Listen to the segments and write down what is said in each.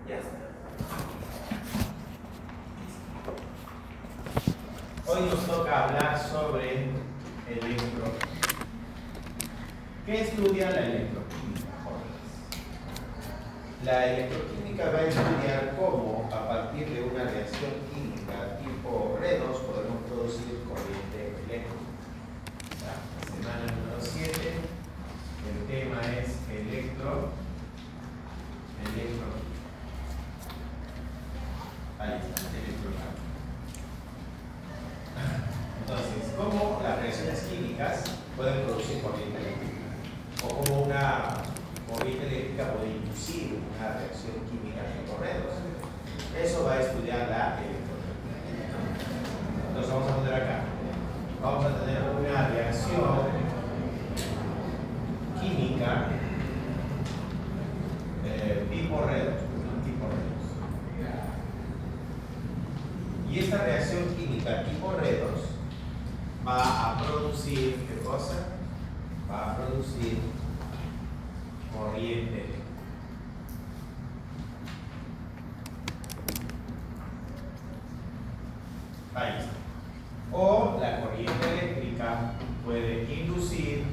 Ya está. Hoy nos toca hablar sobre electro. ¿Qué estudia la electroquímica, jóvenes? La electroquímica va a estudiar cómo, a partir de una reacción química tipo redox, podemos producir corriente eléctrica. La semana número 7, el tema es electro. Ahí está, electrocambio. Entonces, ¿cómo las reacciones químicas pueden producir corriente eléctrica? O cómo una corriente eléctrica puede inducir una reacción química tipo redox. Eso va a estudiar la electroquímica. Entonces vamos a poner acá. Vamos a tener una reacción química tipo redox. Y esta reacción química tipo redox va a producir, ¿qué cosa? Va a producir corriente eléctrica. Ahí está. O la corriente eléctrica puede inducir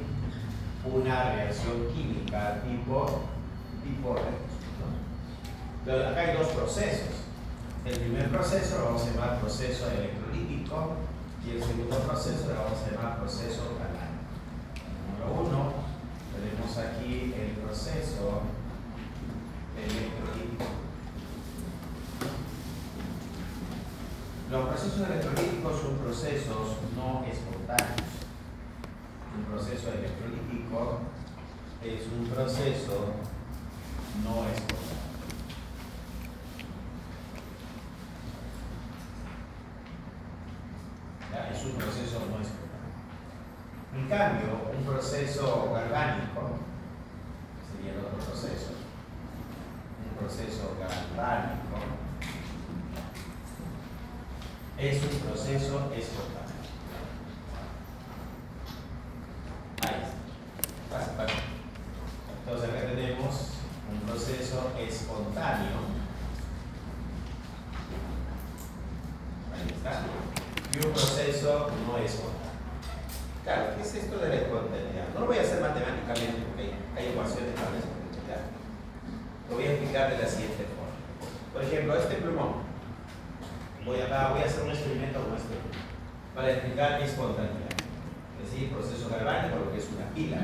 una reacción química tipo redox, ¿no? Entonces, acá hay dos procesos. El primer proceso lo vamos a llamar proceso electrolítico y el segundo proceso lo vamos a llamar proceso galvánico. Número 1, tenemos aquí el proceso electrolítico. Los procesos electrolíticos son procesos no espontáneos. Un proceso electrolítico es un proceso no espontáneo. Es un proceso no espontáneo. En cambio, un proceso galvánico sería el otro proceso. Un proceso galvánico es un proceso espontáneo. Ahí está. Entonces acá tenemos un proceso espontáneo. Ahí está. Y un proceso no espontáneo. Claro, ¿qué es esto de la espontaneidad? No lo voy a hacer matemáticamente porque hay ecuaciones para la espontaneidad. Lo voy a explicar de la siguiente forma. Por ejemplo, este plumón. Voy a hacer un experimento con este plumón para explicar espontaneidad. Es decir, proceso galvánico, lo que es una pila.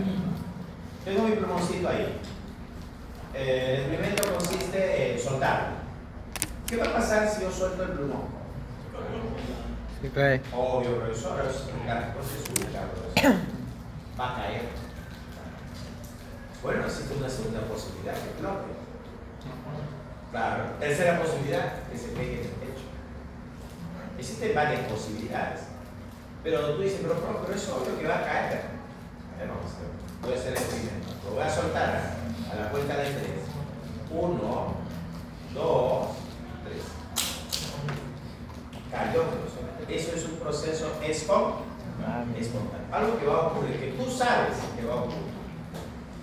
Tengo mi plumoncito ahí. El experimento consiste en soltarlo. ¿Qué va a pasar si yo suelto el plumón? Se cae. Obvio, profesor, es va a caer. Bueno, existe una segunda posibilidad que flote. Claro, tercera posibilidad, que se pegue en el techo. Existen varias posibilidades. Pero tú dices, pero es obvio que va a caer. Vamos a ver. Voy a hacer el experimento. Lo voy a soltar a la cuenta de 3. 1, 2, 3. Cayó, profesor. Eso es un proceso espontáneo. Algo que va a ocurrir, que tú sabes que va a ocurrir.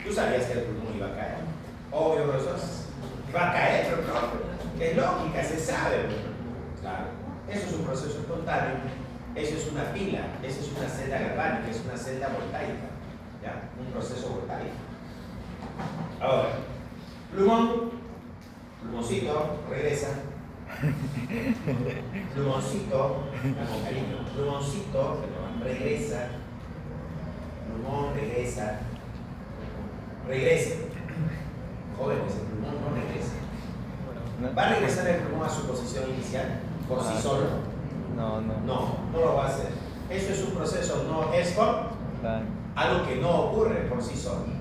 Tú sabías que el pulmón iba a caer. Obvio, profesor. Va a caer, pero no. Es lógica, se sabe. Claro. Eso es un proceso espontáneo. Eso es una pila. Eso es una celda galvánica. Es una celda voltaica. ¿Ya? Un proceso voltaico. Ahora, plumoncito, regresa. Plumoncito, con cariño, plumoncito, regresa. Plumón, regresa. Regrese. Jóvenes, el plumón no regresa. ¿Va a regresar el plumón a su posición inicial por sí solo? No. No lo va a hacer. Eso es un proceso no espontáneo, algo que no ocurre por sí solo.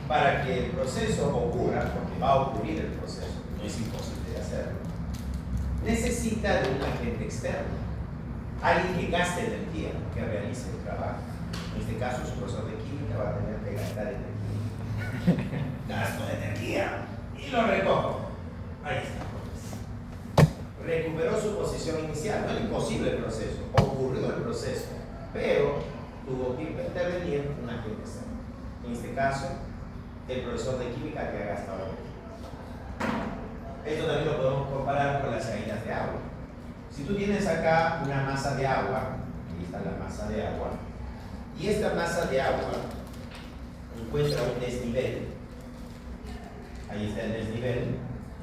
Para que el proceso ocurra, porque va a ocurrir el proceso, no es imposible de hacerlo, necesita de un agente externo, alguien que gaste energía, que realice el trabajo. En este caso, su profesor de química va a tener que gastar energía. Gasto de energía y lo recojo. Ahí está. Recuperó su posición inicial. No era imposible el proceso, ocurrió el proceso, pero tuvo que intervenir un agente externo. En este caso, el profesor de química que ha gastado energía. Esto también lo podemos comparar con las caídas de agua. Si tú tienes acá una masa de agua, ahí está la masa de agua, y esta masa de agua encuentra un desnivel, ahí está el desnivel,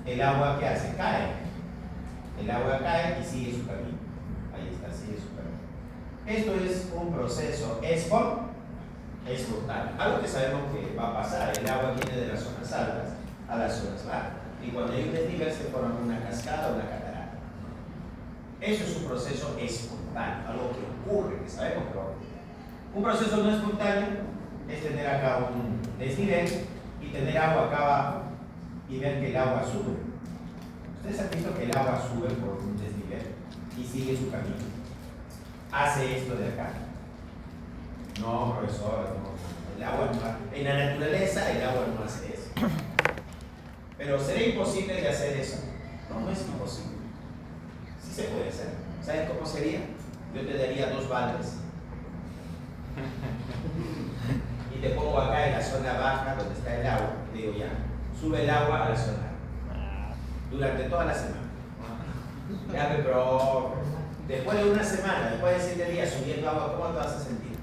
el agua ¿qué hace? Cae. El agua cae y sigue su camino. Ahí está, sigue su camino. Esto es un proceso espontáneo. Algo que sabemos que va a pasar. El agua viene de las zonas altas a las zonas bajas. Y cuando hay un desnivel se forma una cascada o una catarata. Eso es un proceso espontáneo, algo que ocurre, que sabemos que va a ocurrir. Un proceso no espontáneo es tener acá un desnivel y tener agua acá abajo y ver que el agua sube. Ustedes han visto que el agua sube por un desnivel y sigue su camino. ¿Hace esto de acá? No, profesor, no. El agua no, en la naturaleza el agua no hace eso. Pero ¿será imposible de hacer eso? No, no es imposible. Sí se puede hacer. ¿Sabes cómo sería? Yo te daría 2 baldes y te pongo acá en la zona baja donde está el agua. Te digo ya, sube el agua a la zona durante toda la semana. Ya, pero después de una semana, después de 7 días subiendo agua, ¿cómo te vas a sentir?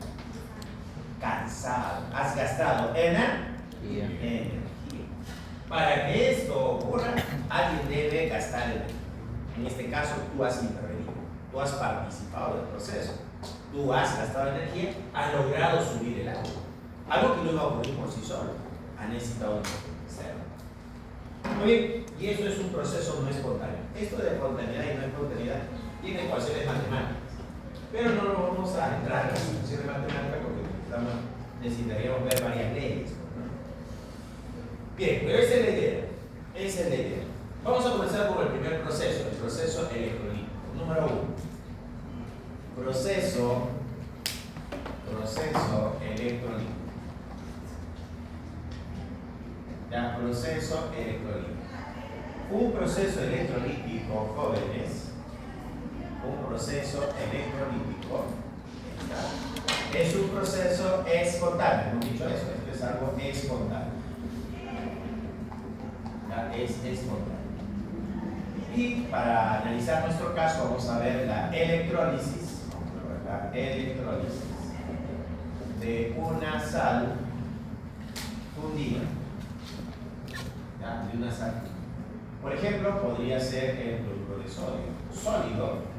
Cansado. Has gastado energía. Para que esto ocurra, alguien debe gastar energía. En este caso, tú has intervenido, tú has participado del proceso, tú has gastado energía, has logrado subir el agua. Algo que no iba a ocurrir por sí solo, ha necesitado hacerlo. Muy bien, y esto es un proceso no espontáneo. Esto de espontaneidad y no espontaneidad tiene ecuaciones matemáticas, pero no nos vamos a entrar en las ecuaciones matemáticas porque necesitaríamos ver varias leyes. Bien, pero esa es la idea. Esa es la idea. Vamos a comenzar por el primer proceso, el proceso electrolítico. Número 1. Proceso electrolítico. Ya, proceso electrolítico. Un proceso electrolítico, jóvenes, un proceso electrolítico es un proceso espontáneo. Hemos dicho eso, esto es algo espontáneo. Ya, es espontáneo. Y para analizar nuestro caso vamos a ver la electrólisis. Vamos a ver la electrólisis de una sal fundida. ¿Ya? De una sal. Por ejemplo, podría ser el cloruro de sodio sólido.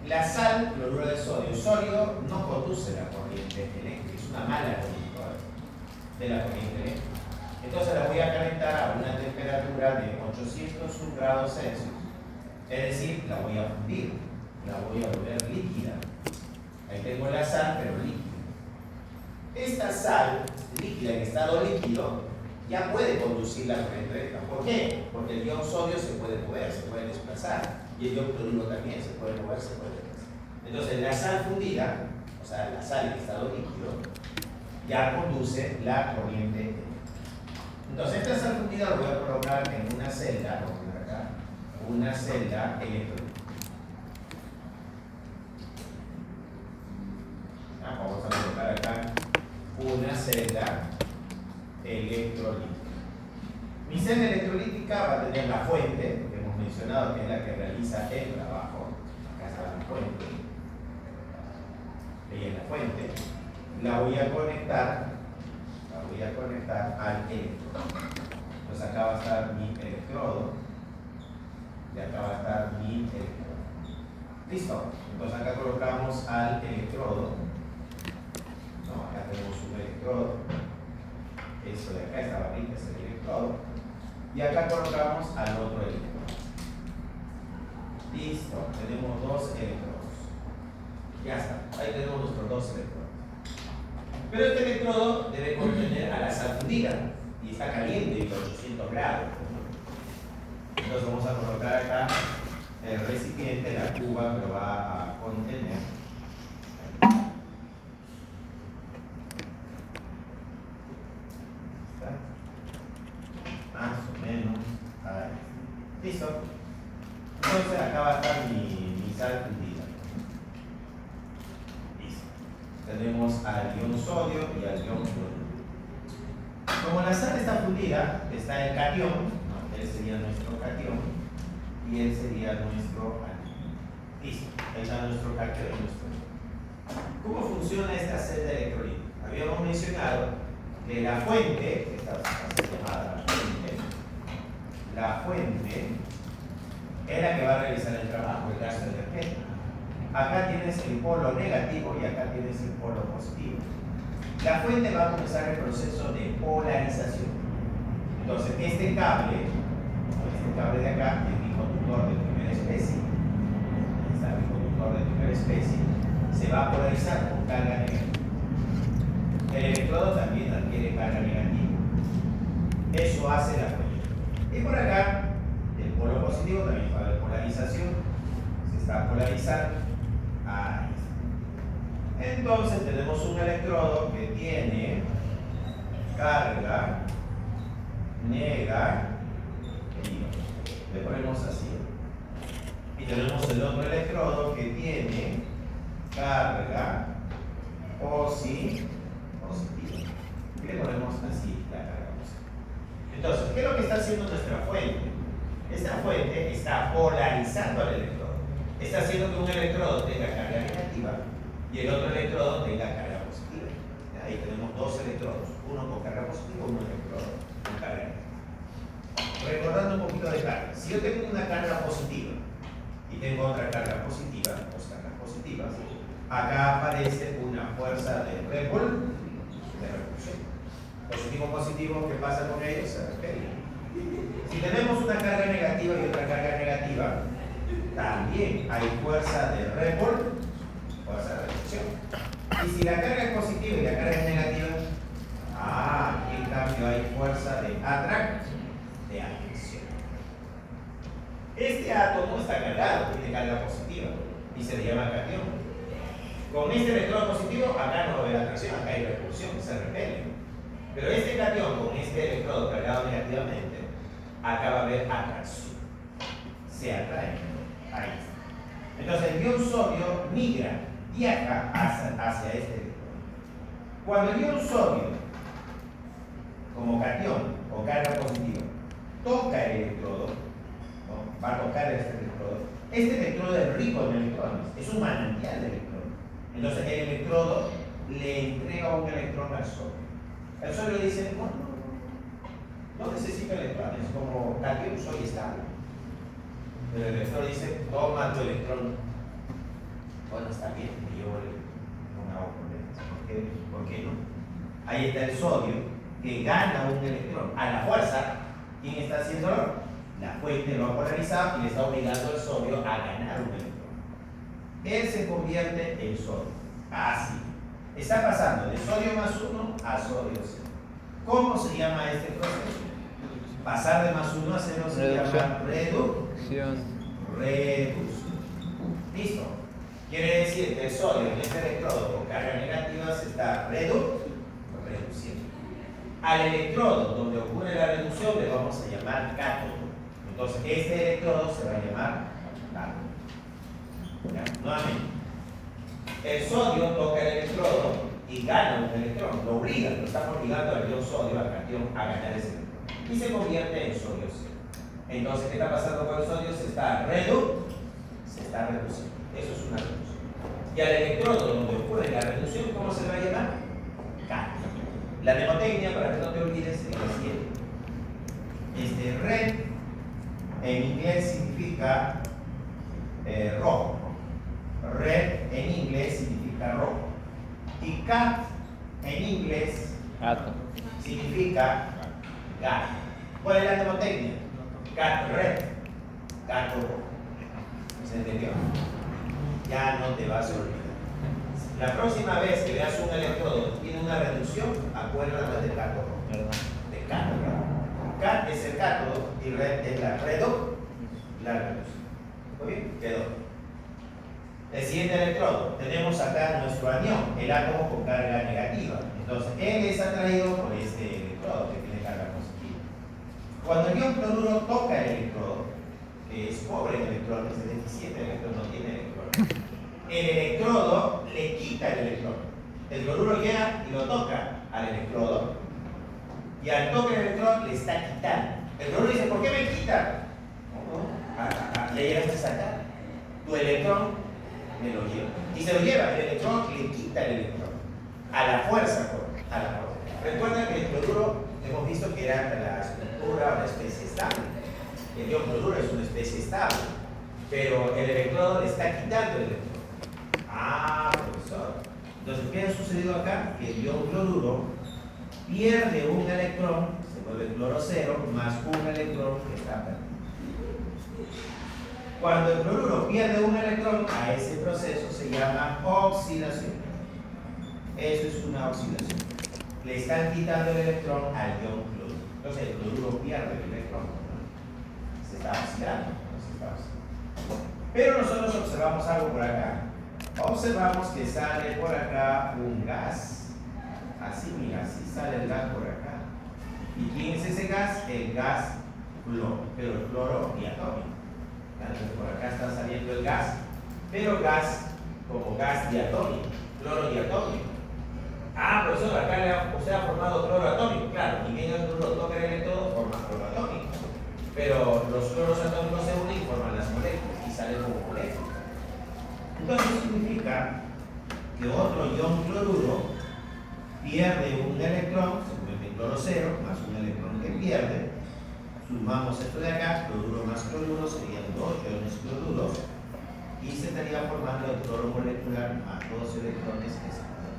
La sal, cloruro de sodio sólido, no conduce la corriente eléctrica, es una mala conductora de la corriente eléctrica. Entonces la voy a calentar a una temperatura de 801 grados Celsius. Es decir, la voy a fundir, la voy a volver líquida. Ahí tengo la sal, pero líquida. Esta sal líquida en estado líquido ya puede conducir la corriente eléctrica. ¿Por qué? Porque el ion sodio se puede mover, se puede desplazar. Y el ion cloruro también se puede mover, se puede desplazar. Entonces la sal fundida, o sea, la sal en estado líquido, ya conduce la corriente eléctrica. Entonces esta sal fundida la voy a colocar en una celda, vamos a poner acá, una celda electrolítica. Vamos a colocar acá una celda electrolítica. Mi celda electrolítica va a tener la fuente, que hemos mencionado que es la que realiza el trabajo. Acá está la fuente. Ella es la fuente. La voy a conectar al electrodo. Entonces acá va a estar mi electrodo y acá va a estar mi electrodo. ¿Listo? Entonces acá colocamos al electrodo. No, acá tenemos un electrodo. Eso de acá, esta barrita es el electrodo. Y acá colocamos al otro electrodo. Listo, tenemos 2 electrodos. Ya está, ahí tenemos nuestros 2 electrodos. Pero este electrodo debe contener a la sal fundida y está caliente y 800 grados. Entonces vamos a colocar acá el recipiente, la cuba que lo va a contener. ¿Está? Más o menos. Ahí. Listo. Entonces acá va a estar mi sal fundida. Tenemos al ion sodio y al ion cloruro. Como la sal está fundida, está el catión, ¿no? El Este sería nuestro cation y él sería nuestro anión. Listo, ahí está nuestro cation y nuestro anión. ¿Cómo funciona esta celda electrolítica? Habíamos mencionado que la fuente, esta llamada la fuente es la que va a realizar el trabajo, el gasto energético. Acá tienes el polo negativo y acá tienes el polo positivo. La fuente va a comenzar el proceso de polarización. Entonces, este cable de acá, el biconductor de primera especie, el biconductor de primera especie, se va a polarizar con carga negativa. El electrodo también adquiere carga negativa. Eso hace la fuente. Y por acá, el polo positivo también va a haber polarización. Se está polarizando. Ahí está. Entonces tenemos un electrodo que tiene carga negativa. Le ponemos así. Y tenemos el otro electrodo que tiene carga positiva. Y le ponemos así la carga positiva. Entonces, ¿qué es lo que está haciendo nuestra fuente? Esta fuente está polarizando al electrodo. Está haciendo que un electrodo tenga carga negativa y el otro electrodo tenga carga positiva. Ahí tenemos dos electrodos, uno con carga positiva y uno electrodo con carga negativa. Recordando un poquito de carga. Si yo tengo una carga positiva y tengo otra carga positiva, dos cargas positivas, acá aparece una fuerza de repulsión. Positivo, ¿qué pasa con ellos? Se repelen. Si tenemos una carga negativa y otra carga negativa, también hay fuerza de repulsión. Y si la carga es positiva y la carga es negativa, aquí en cambio hay fuerza de atracción, de atracción. Este átomo está cargado, tiene carga positiva y se le llama cation. Con este electrodo positivo, acá no va a haber atracción, acá hay repulsión, se repele. Pero este cation con este electrodo cargado negativamente, acá va a haber atracción. Se atrae. Ahí está. Entonces el ion sodio viaja hacia este electrodo. Cuando el ion sodio, como cation o carga positiva, toca el electrodo, ¿no? Va a tocar este electrodo es rico en electrones, es un manantial de electrones. Entonces el electrodo le entrega un electrón al sodio. El sodio le dice, no necesito electrones, como cation soy estable. Pero el electrodo dice, toma tu electrón. Bueno, está bien, yo no me hago problemas. ¿Por qué no? Ahí está el sodio, que gana un electrón. A la fuerza, ¿quién está haciéndolo? La fuente lo ha polarizado y le está obligando al sodio a ganar un electrón. Él se convierte en sodio. Así. Está pasando de sodio más 1 a sodio 0. ¿Cómo se llama este proceso? Pasar de más 1 a 0 se llama reducción. ¿Listo? Quiere decir que el sodio en este electrodo con carga negativa se está reduciendo. Al electrodo donde ocurre la reducción le vamos a llamar cátodo. Entonces este electrodo se va a llamar cátodo. ¿Ya? Nuevamente. El sodio toca el electrodo y gana un electrón, lo obliga, lo está obligando al ion sodio, al cation, a ganar ese electrón. Y se convierte en sodio 0. Entonces, ¿qué está pasando con el sodio? Se está reduciendo. Eso es una reducción. Y al electrodo donde ocurre la reducción, ¿cómo se va a llamar? Cátodo. La mnemotecnia, para que no te olvides, es la siguiente. Red en inglés significa rojo. Red en inglés significa rojo. Y cat en inglés significa gato. ¿Cuál es la mnemotecnia? Cat red, gato rojo. ¿Se entendió? Ya no te vas a olvidar. La próxima vez que veas un electrodo que tiene una reducción, acuérdate del gato rojo. De cátodo. Cat es el cátodo y red es la reducción. ¿Muy bien? Quedó. El siguiente electrodo, tenemos acá nuestro anión, el átomo con carga negativa. Entonces, él es atraído por este electrodo que tiene carga positiva. Cuando el ion cloruro toca el electrodo, que es pobre en electrones, es deficiente en electrones, no tiene electrones, el electrodo le quita el electrón. El cloruro llega y lo toca al electrodo, y al tocar el electrón le está quitando. El cloruro dice, ¿por qué me quita? Ya llegaste a sacar. Tu electrón me lo lleva. Y se lo lleva, el electrón le quita el electrón. A la fuerza, a la fuerza. Recuerda que el cloruro hemos visto que era la estructura, una especie estable. El ion cloruro es una especie estable. Pero el electrodo le está quitando el electrón. Profesor. Entonces, ¿qué ha sucedido acá? Que el ion cloruro pierde un electrón, se vuelve cloro cero, más un electrón que está perdido. Cuando el cloruro pierde un electrón, a ese proceso se llama oxidación. Eso es una oxidación. Le están quitando el electrón al ion cloruro. Entonces el cloruro pierde el electrón. Se está oxidando. Pero nosotros observamos algo por acá. Observamos que sale por acá un gas. Así, mira, así sale el gas por acá. ¿Y quién es ese gas? El gas cloro, pero el cloro diatómico. Entonces por acá está saliendo el gas, pero gas como gas diatómico, cloro diatómico. Profesor, acá usted ha formado cloro atómico. Claro, y bien el cloro toca el electrodo, forma cloro atómico. Pero los cloros atómicos se unen y forman las moléculas y salen como moléculas. Entonces significa que otro ion cloruro pierde un electrón, se convierte en cloro cero, más un electrón que pierde. Sumamos esto de acá, cloruro más cloruro, serían 2 iones cloruros, y se estaría formando el cloro molecular más 2 electrones que se pierden.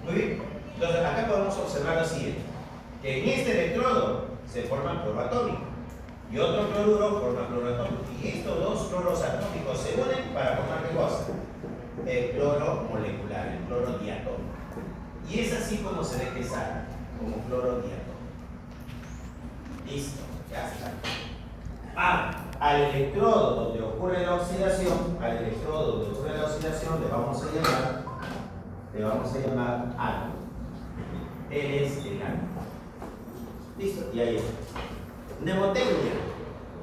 Muy bien, entonces acá podemos observar lo siguiente, que en este electrodo se forma cloro atómico, y otro cloruro forma cloro atómico, y estos dos cloros atómicos se unen para formar ¿qué cosa? El cloro molecular, el cloro diatómico. Y es así como se ve que sale, como cloro diatómico. Listo, ya está. Al electrodo donde ocurre la oxidación, le vamos a llamar ánodo. Él es el ánodo. Listo, y ahí está. Mnemotecnia.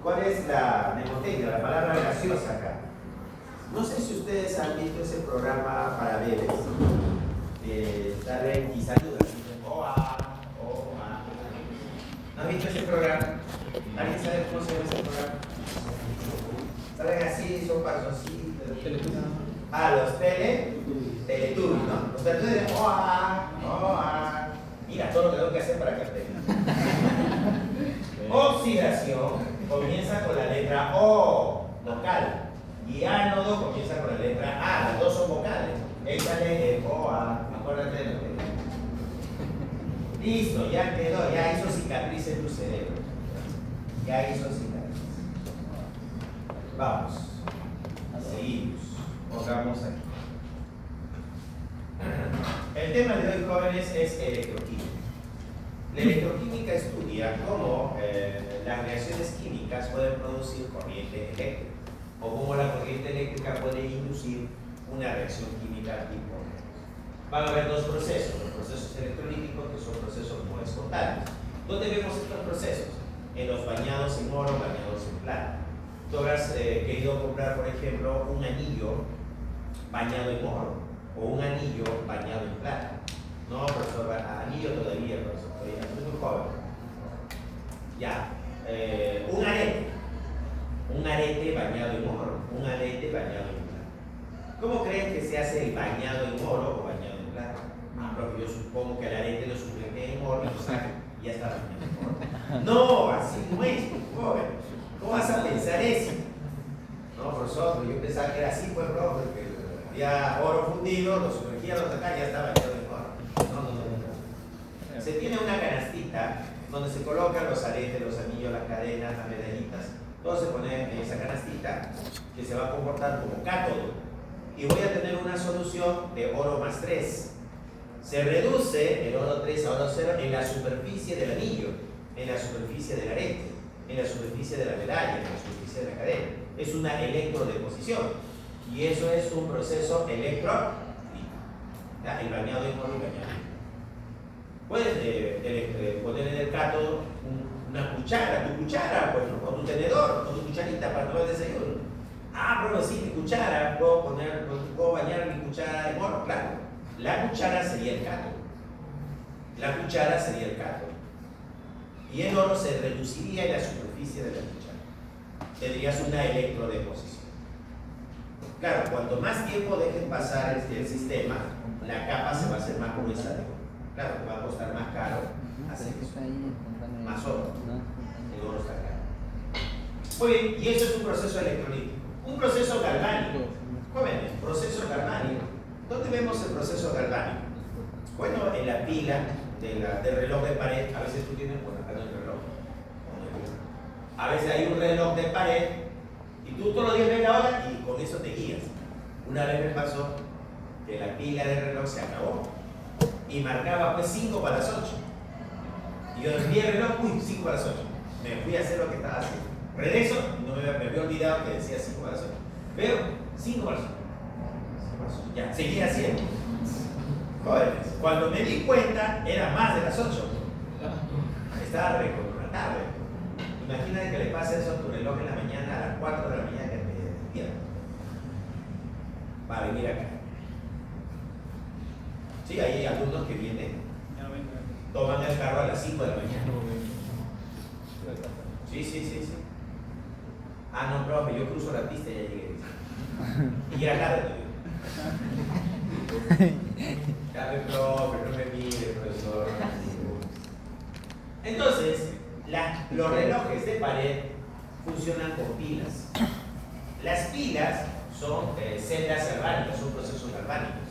¿Cuál es la mnemotecnia? La palabra gaseosa acá. No sé si ustedes han visto ese programa para bebés. Tal vez quizás dudas. ¿No has visto ese programa? ¿Alguien sabe cómo se llama ese programa? Salen así, son pasoncitos. Los Teletubbies, ¿no? Los Teletubbies, Mira todo lo que tengo que hacer para que aprendan. Oxidación comienza con la letra O, vocal. Y ánodo comienza con la letra A, las dos son vocales. Ahí sale el OA, acuérdate de lo que listo, ya quedó, ya hizo cicatriz en tu cerebro. Ya hizo cicatriz. Vamos. Seguimos. Pongamos aquí. El tema de hoy, jóvenes, es electroquímica. La electroquímica estudia cómo las reacciones químicas pueden producir corriente eléctrica o cómo la corriente eléctrica puede inducir una reacción química importante. Van a haber dos procesos, los procesos electrolíticos, que son procesos no espontáneos. ¿Dónde vemos estos procesos? En los bañados en oro, bañados en plata. Tú habrás querido comprar, por ejemplo, un anillo bañado en oro o un anillo bañado en plata. No, profesor, anillo todavía, profesor, todavía soy muy joven. Ya, un arete bañado en oro, un arete bañado en plata. ¿Cómo creen que se hace el bañado en oro o bañado en plata? Porque yo supongo que el arete lo sumerge en oro y lo saca y ya está bañado en oro. No, así no es, joven. ¿Cómo vas a pensar eso? No, profesor, yo pensaba que era así, pues, bro, porque había oro fundido, lo sumergía, lo sacaba y ya estaba bañado en oro. No. Se tiene una canastita donde se colocan los aretes, los anillos, las cadenas, las medallitas. Todo se pone en esa canastita que se va a comportar como cátodo. Y voy a tener una solución de oro más 3. Se reduce el oro 3 a oro 0 en la superficie del anillo, en la superficie del arete, en la superficie de la medalla, en la superficie de la cadena. Es una electrodeposición. Y eso es un proceso electrolítico. El bañado en oro y bañado en oro. Puedes poner en el cátodo una cuchara, tu cuchara, pues, ¿no? O tu tenedor, o tu cucharita para tomar el desayuno. Pero sí, mi cuchara, puedo bañar mi cuchara en oro, claro. La cuchara sería el cátodo. y el oro se reduciría en la superficie de la cuchara. Tendrías una electrodeposición. Claro, cuanto más tiempo dejen pasar el sistema, la capa se va a hacer más gruesa de oro. Claro, va a costar más caro hacer eso. Más oro. El oro está caro. Muy bien, y eso es un proceso electrolítico. Un proceso galvánico. Jóvenes, proceso galvánico. ¿Dónde vemos el proceso galvánico? Bueno, en la pila del reloj de pared. A veces tú tienes, bueno, acá no hay reloj. A veces hay un reloj de pared y tú todos los días ves la hora y con eso te guías. Una vez me pasó que la pila del reloj se acabó y marcaba pues 5 para las 8. Y yo vi el reloj, uy, 5 para las 8. Me fui a hacer lo que estaba haciendo. Regreso, no me había olvidado que decía 5 para las 8. Veo, 5 para las 8. Ya, seguía haciendo. Jóvenes, cuando me di cuenta, era más de las 8. Estaba recontra tarde. Imagínate que le pase eso a tu reloj en la mañana, a las 4 de la mañana que te despierta. Va a venir acá. Sí, ahí hay alumnos que vienen, toman el carro a las 5 de la mañana. Sí. Ah, no, profe, yo cruzo la pista y ya llegué. Y ya tarde todavía. Dale, profe, no me mire, profesor. Entonces, los relojes de pared funcionan con pilas. Las pilas son celdas galvánicas, son procesos galvánicos.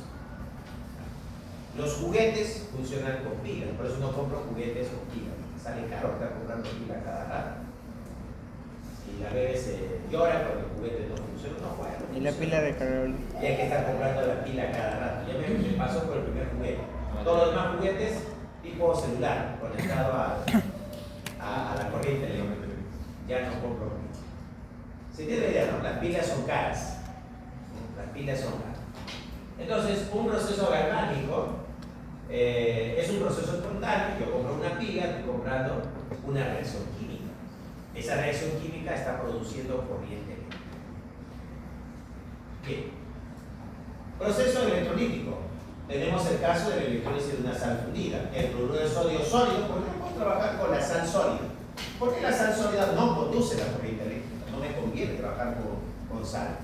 Los juguetes funcionan con pilas, por eso no compro juguetes con pilas. Sale caro estar comprando pilas cada rato. Y la bebé se llora cuando el juguete no funciona, no juega. Y la pila de Carol. Y hay que estar comprando la pila cada rato. Ya me pasó por el primer juguete. Todos los demás juguetes tipo celular, conectado a la corriente eléctrica. Ya no compro. ¿Se entiende la idea? No? Las pilas son caras. Las pilas son caras. Entonces, un proceso galvánico es un proceso espontáneo. Yo compro una pila, estoy comprando una reacción química. Esa reacción química está produciendo corriente eléctrica. Bien. Proceso electrolítico. Tenemos el caso de la electrólisis de una sal fundida. El cloruro de sodio sólido, ¿por qué no puedo trabajar con la sal sólida? Porque la sal sólida no conduce la corriente eléctrica. No me conviene trabajar con sal.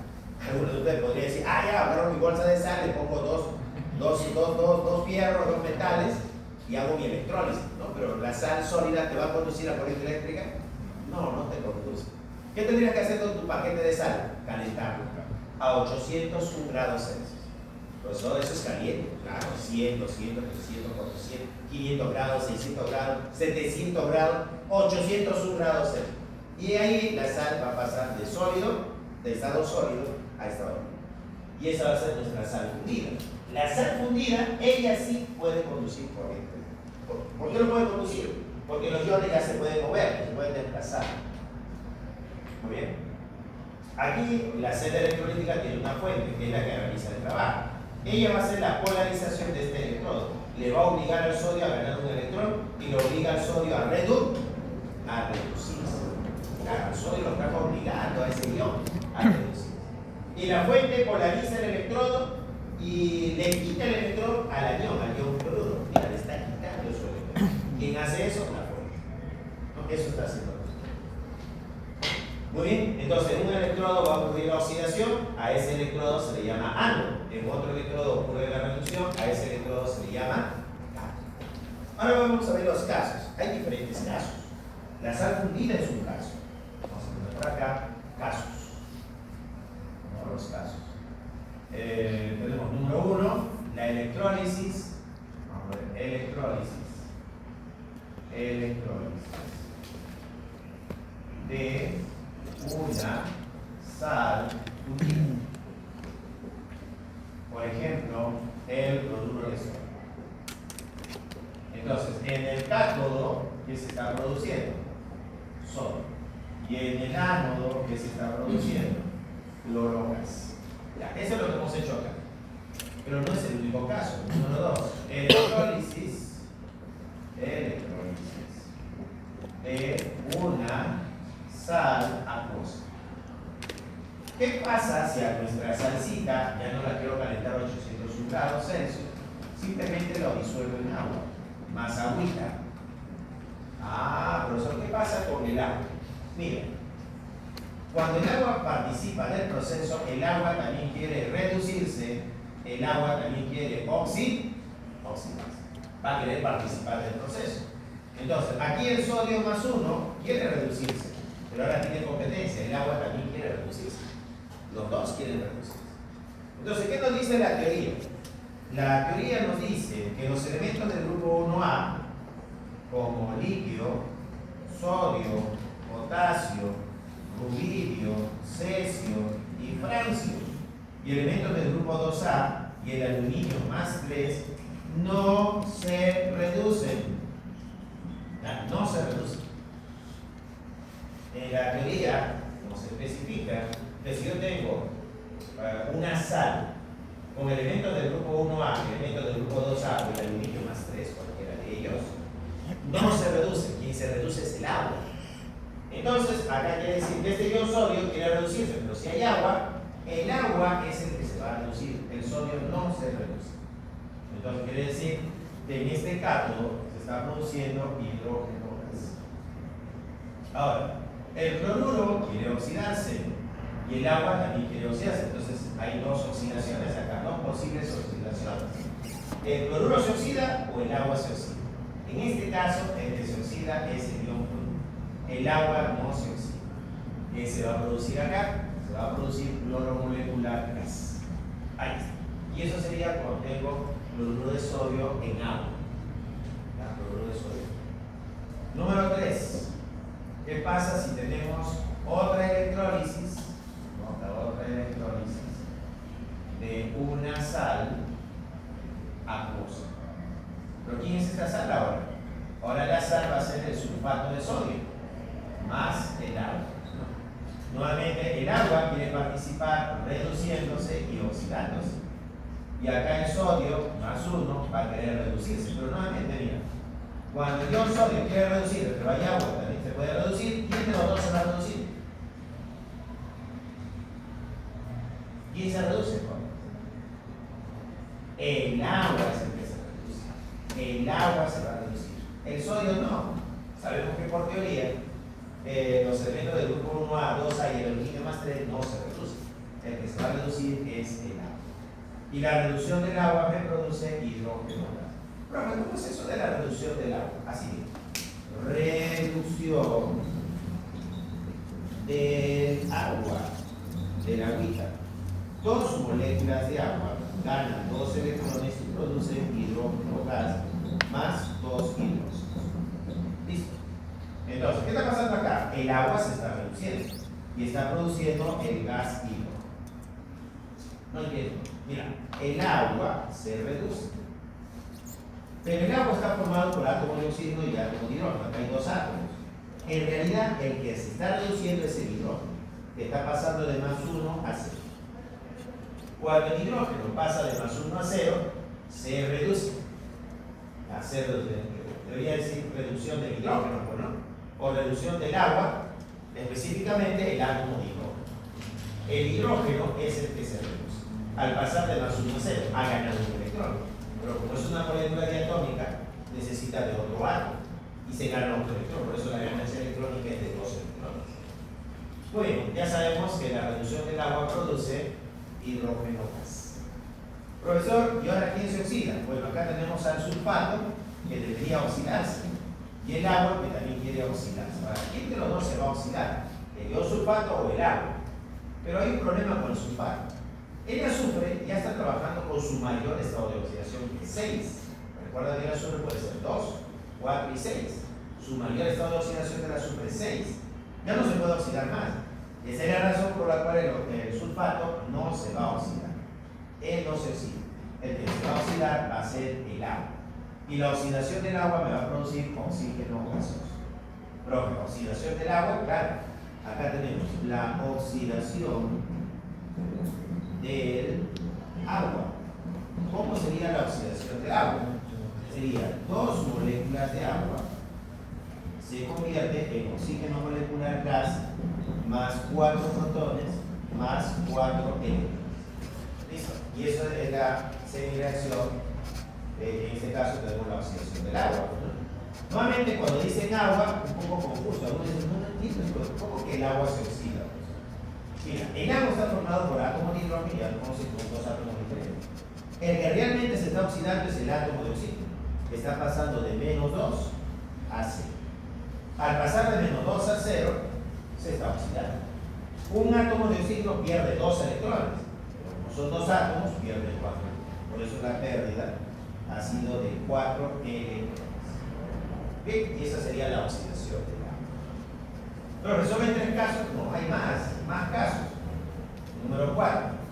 Algunos de ustedes podrían decir, ya, agarro mi bolsa de sal, le pongo dos fierros, dos metales y hago mi electrólisis, ¿no? Pero la sal sólida te va a conducir a corriente eléctrica. No te conduce. ¿Qué tendrías que hacer con tu paquete de sal? Calentarlo a 801 grados Celsius. Profesor, eso es caliente. Claro, 100, 200, 300, 400, 500 grados, 600 grados, 700 grados, 801 grados Celsius. Y ahí la sal va a pasar de estado sólido a estado líquido. Y esa va a ser nuestra sal fundida. La sal fundida, ella sí puede conducir corriente. ¿Por qué no puede conducir? Porque los iones ya se pueden mover, se pueden desplazar. Muy bien. Aquí la celda electrolítica tiene una fuente, que es la que realiza el trabajo. Ella va a hacer la polarización de este electrodo. Le va a obligar al sodio a ganar un electrón y le obliga al sodio a reducirse. Claro, el sodio lo está obligando a ese ion a reducirse. Y la fuente polariza el electrodo y le quita el electrón al ion cloruro. Mira, le está quitando su electrón. ¿Quién hace eso? La fuente. ¿No? Eso está haciendo. Muy bien, entonces en un electrodo va a ocurrir la oxidación, a ese electrodo se le llama ánodo. En otro electrodo ocurre la reducción, a ese electrodo se le llama cátodo. Ahora vamos a ver los casos. Hay diferentes casos. La sal fundida es un caso. Vamos a poner por acá casos. No, los casos. Tenemos número 1, la electrólisis. Vamos a ver, electrólisis de una sal fundida. Por ejemplo, el cloruro de sodio. Entonces, en el cátodo, ¿qué se está produciendo? Sodio. Y en el ánodo, ¿qué se está produciendo? Clorogas. Ya, eso es lo que hemos hecho acá. Pero no es el único caso. Número 2, electrólisis de una sal acuosa. ¿Qué pasa si a nuestra salsita ya no la quiero calentar a 801 grados Celsius? Simplemente lo disuelvo en agua, más agüita. Ah, profesor, ¿qué pasa con el agua? Mira, cuando el agua participa del proceso, el agua también quiere reducirse, el agua también quiere oxidarse. Va a querer participar del proceso. Entonces, aquí el sodio más 1 quiere reducirse, pero ahora tiene competencia, el agua también quiere reducirse. Los dos quieren reducirse. Entonces, ¿qué nos dice la teoría? La teoría nos dice que los elementos del grupo 1A, como litio, sodio, potasio, rubidio, cesio y francio, y elementos del grupo 2A y el aluminio más 3, no se reducen. No se reducen. En la teoría nos especifica que si yo tengo una sal con elementos del grupo 1A y elementos del grupo 2A y el aluminio más 3, cualquiera de ellos, no se reduce. Quien se reduce es el agua. Entonces, acá quiere decir que este ion sodio quiere reducirse, pero si hay agua, el agua es el que se va a reducir, el sodio no se reduce. Entonces, quiere decir que en este cátodo se está produciendo hidrógeno gas. Ahora, el cloruro quiere oxidarse y el agua también quiere oxidarse. Entonces, hay dos oxidaciones acá, dos posibles oxidaciones. ¿El cloruro se oxida o el agua se oxida? En este caso, el que se oxida es el ion cloruro. El agua no se oxida. ¿Qué se va a producir acá? Se va a producir cloro molecular gas. Ahí está. Y eso sería cuando tengo cloruro de sodio en agua. Cloruro de sodio. Número 3. ¿Qué pasa si tenemos otra electrólisis? Otra electrólisis de una sal acuosa. ¿Pero quién es esta sal ahora? Ahora la sal va a ser el sulfato de sodio más el agua. Nuevamente el agua quiere participar reduciéndose y oxidándose. Y acá el sodio más 1 va a querer reducirse. Pero nuevamente, mira, cuando el ion sodio quiere reducir, pero hay agua también se puede reducir, ¿quién de los dos se va a reducir? ¿Quién se reduce? El agua es el que se reduce. El agua se va a reducir. El sodio no. Sabemos que por teoría los elementos del grupo 1A, 2A y el aluminio más 3 no se reducen. El que se va a reducir es el agua. Y la reducción del agua me produce hidrógeno gas. Pero ¿cómo es eso de la reducción del agua? Así mismo. Reducción del agua, de la agüita. Dos moléculas de agua ganan 2 electrones y producen hidrógeno gas más 2 hidrógenos. Listo. Entonces, ¿qué está pasando acá? El agua se está reduciendo y está produciendo el gas hidrógeno. No entiendo. Mira, el agua se reduce. Pero el agua está formado por átomos de oxígeno y átomos de hidrógeno. Acá hay 2 átomos. En realidad, el que se está reduciendo es el hidrógeno, que está pasando de más 1 a 0. Cuando el hidrógeno pasa de más 1 a 0, se reduce. A 0, debería decir reducción del hidrógeno, ¿no? O reducción del agua, específicamente el átomo de hidrógeno. El hidrógeno es el que se reduce. Al pasar de más 1 a 0, ha ganado un electrón. Pero como es una molécula diatómica, necesita de otro átomo y se gana otro electrón. Por eso la ganancia electrónica es de 2 electrones. Bueno, ya sabemos que la reducción del agua produce hidrógeno gas. Profesor, ¿y ahora quién se oxida? Bueno, acá tenemos al sulfato que debería oxidarse y el agua que también quiere oxidarse. Ahora, ¿quién de los dos se va a oxidar? ¿El ion sulfato o el agua? Pero hay un problema con el sulfato. El azufre ya está trabajando con su mayor estado de oxidación, que es 6. Recuerda que el azufre puede ser 2, 4 y 6. Su mayor estado de oxidación del azufre es 6. Ya no se puede oxidar más. Esa es la razón por la cual el sulfato no se va a oxidar. Él no se oxida. El que se va a oxidar va a ser el agua. Y la oxidación del agua me va a producir oxígeno gaseoso. Profe, oxidación del agua, claro. Acá tenemos la oxidación del agua. ¿Cómo sería la oxidación del agua? Sería 2 moléculas de agua se convierte en oxígeno molecular gas más 4 protones más 4 electrones. ¿Listo? Y eso es la semireacción. En este caso tenemos la oxidación del agua, ¿no? Nuevamente, cuando dicen agua, un poco confuso. Algunos dicen, no entiendo, pero un poco que el agua se oxida. Mira, el agua está formado por átomos de hidrógeno y átomos con dos átomos diferentes. El que realmente se está oxidando es el átomo de oxígeno, que está pasando de -2 a 0. Al pasar de -2 a 0, se está oxidando. Un átomo de oxígeno pierde 2 electrones, pero como son 2 átomos, pierde 4. Por eso la pérdida ha sido de 4 electrones. Bien, y esa sería la oxidación del agua. Pero resuelven 3 casos, no hay más casos. Número 4.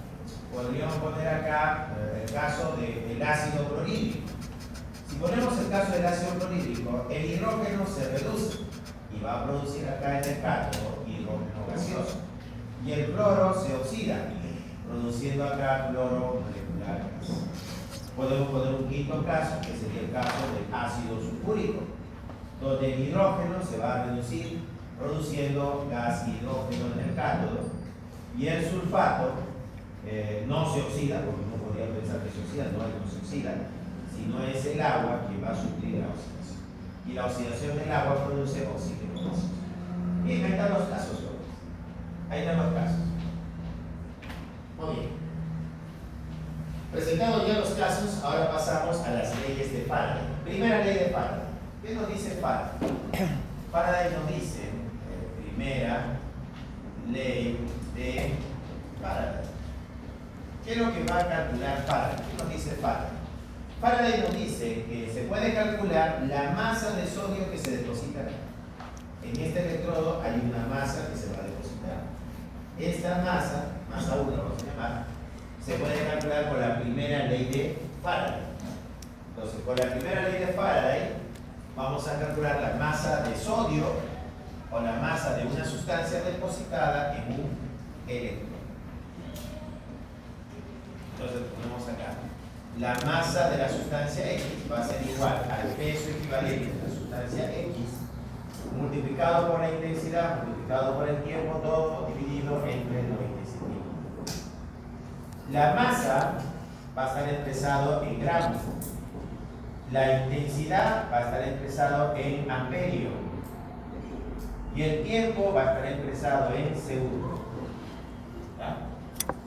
Podríamos poner acá el caso del ácido clorhídrico. Si ponemos el caso del ácido clorhídrico, el hidrógeno se reduce y va a producir acá en el cátodo hidrógeno gaseoso. Y el cloro se oxida, produciendo acá cloro molecular gas. Podemos poner un quinto caso, que sería el caso del ácido sulfúrico, donde el hidrógeno se va a reducir, produciendo gas hidrógeno en el cátodo, y el sulfato no se oxida, porque uno podría pensar que se oxida, no se oxida, sino es el agua que va a suplir la oxidación. Y la oxidación del agua produce oxígeno gaseoso. Y ahí están los casos, ahí están los casos. Muy bien. Presentados ya los casos, ahora pasamos a las leyes de Faraday. Primera ley de Faraday. ¿Qué nos dice Faraday? Faraday nos dice, primera ley de Faraday. ¿Qué es lo que va a calcular Faraday? ¿Qué nos dice Faraday? Faraday nos dice que se puede calcular la masa de sodio que se deposita acá. En este electrodo hay una masa que se va a depositar. Esta masa 1 vamos a llamar, se puede calcular por la primera ley de Faraday. Entonces, por la primera ley de Faraday, vamos a calcular la masa de sodio o la masa de una sustancia depositada en un electrón. Entonces, ponemos acá. La masa de la sustancia X va a ser igual al peso equivalente de la sustancia X multiplicado por la intensidad, multiplicado por el tiempo, todo dividido entre 95. La masa va a estar expresado en gramos. La intensidad va a estar expresado en amperio. Y el tiempo va a estar expresado en segundos. ¿Ya?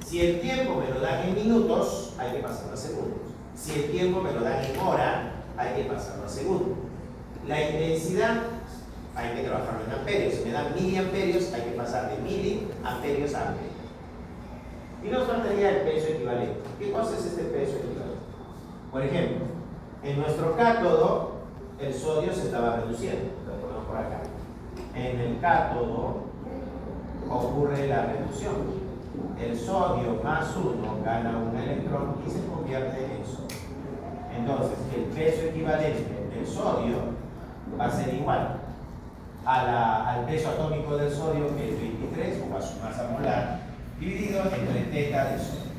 Si el tiempo me lo dan en minutos, hay que pasarlo a segundos. Si el tiempo me lo dan en hora, hay que pasarlo a segundos. La intensidad hay que trabajarlo en amperios. Si me dan miliamperios, hay que pasar de miliamperios a amperios. Y nos faltaría el peso equivalente. ¿Qué cosa es este peso equivalente? Por ejemplo, en nuestro cátodo, el sodio se estaba reduciendo. Lo ponemos por acá. En el cátodo ocurre la reducción. El sodio más 1 gana un electrón y se convierte en sodio. Entonces, el peso equivalente del sodio va a ser igual al peso atómico del sodio, que es 23, o a su masa molar, dividido entre teta del sodio.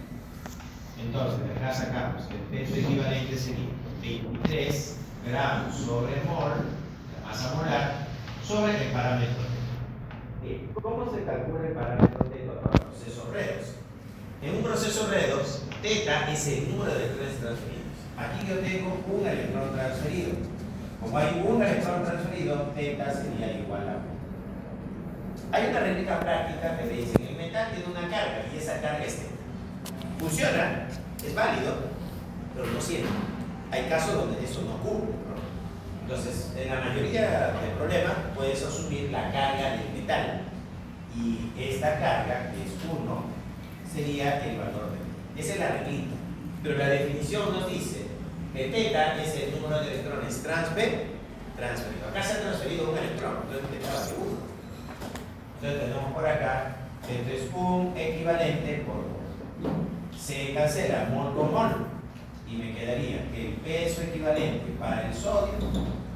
Entonces, acá sacamos que el peso equivalente sería 23 gramos sobre mol, la masa molar, sobre el parámetro teta. ¿Cómo se calcula el parámetro teta para procesos redox? En un proceso redox, teta es el número de electrones transferidos. Aquí yo tengo un electrón transferido. Como hay un electrón transferido, teta sería igual a 1. Hay una réplica práctica que le dice que el metal tiene una carga y esa carga es teta. Funciona, es válido, pero no siempre. Hay casos donde eso no ocurre, ¿no? Entonces, en la mayoría de problemas puedes asumir la carga del metal y esta carga, que es 1, sería el valor de teta. Esa es la reglita. Pero la definición nos dice que teta es el número de electrones transferido. Acá se ha transferido un electrón, entonces teta vale 1. Entonces tenemos por acá, esto es un equivalente por mol. Se cancela mol con mol y me quedaría que el peso equivalente para el sodio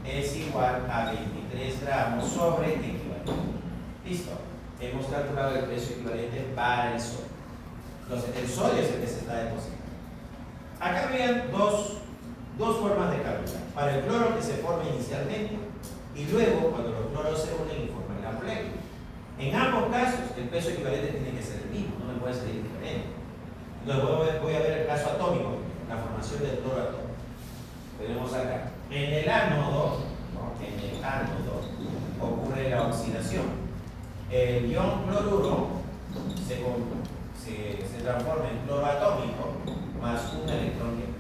es igual a 23 gramos sobre equivalente. Listo. Hemos calculado el peso equivalente para el sodio. Entonces, el sodio es el que se está depositando. Acá vean dos formas de calcular. Para el cloro que se forma inicialmente y luego cuando los cloros se unen y forman la molécula. En ambos casos, el peso equivalente tiene que ser el mismo, no me puede salir diferente. Entonces voy a ver el caso atómico, la formación del cloro atómico. Tenemos acá, en el ánodo, ¿no? en el ánodo ocurre la oxidación. El ion cloruro se transforma en cloro atómico más un electrón que pierde.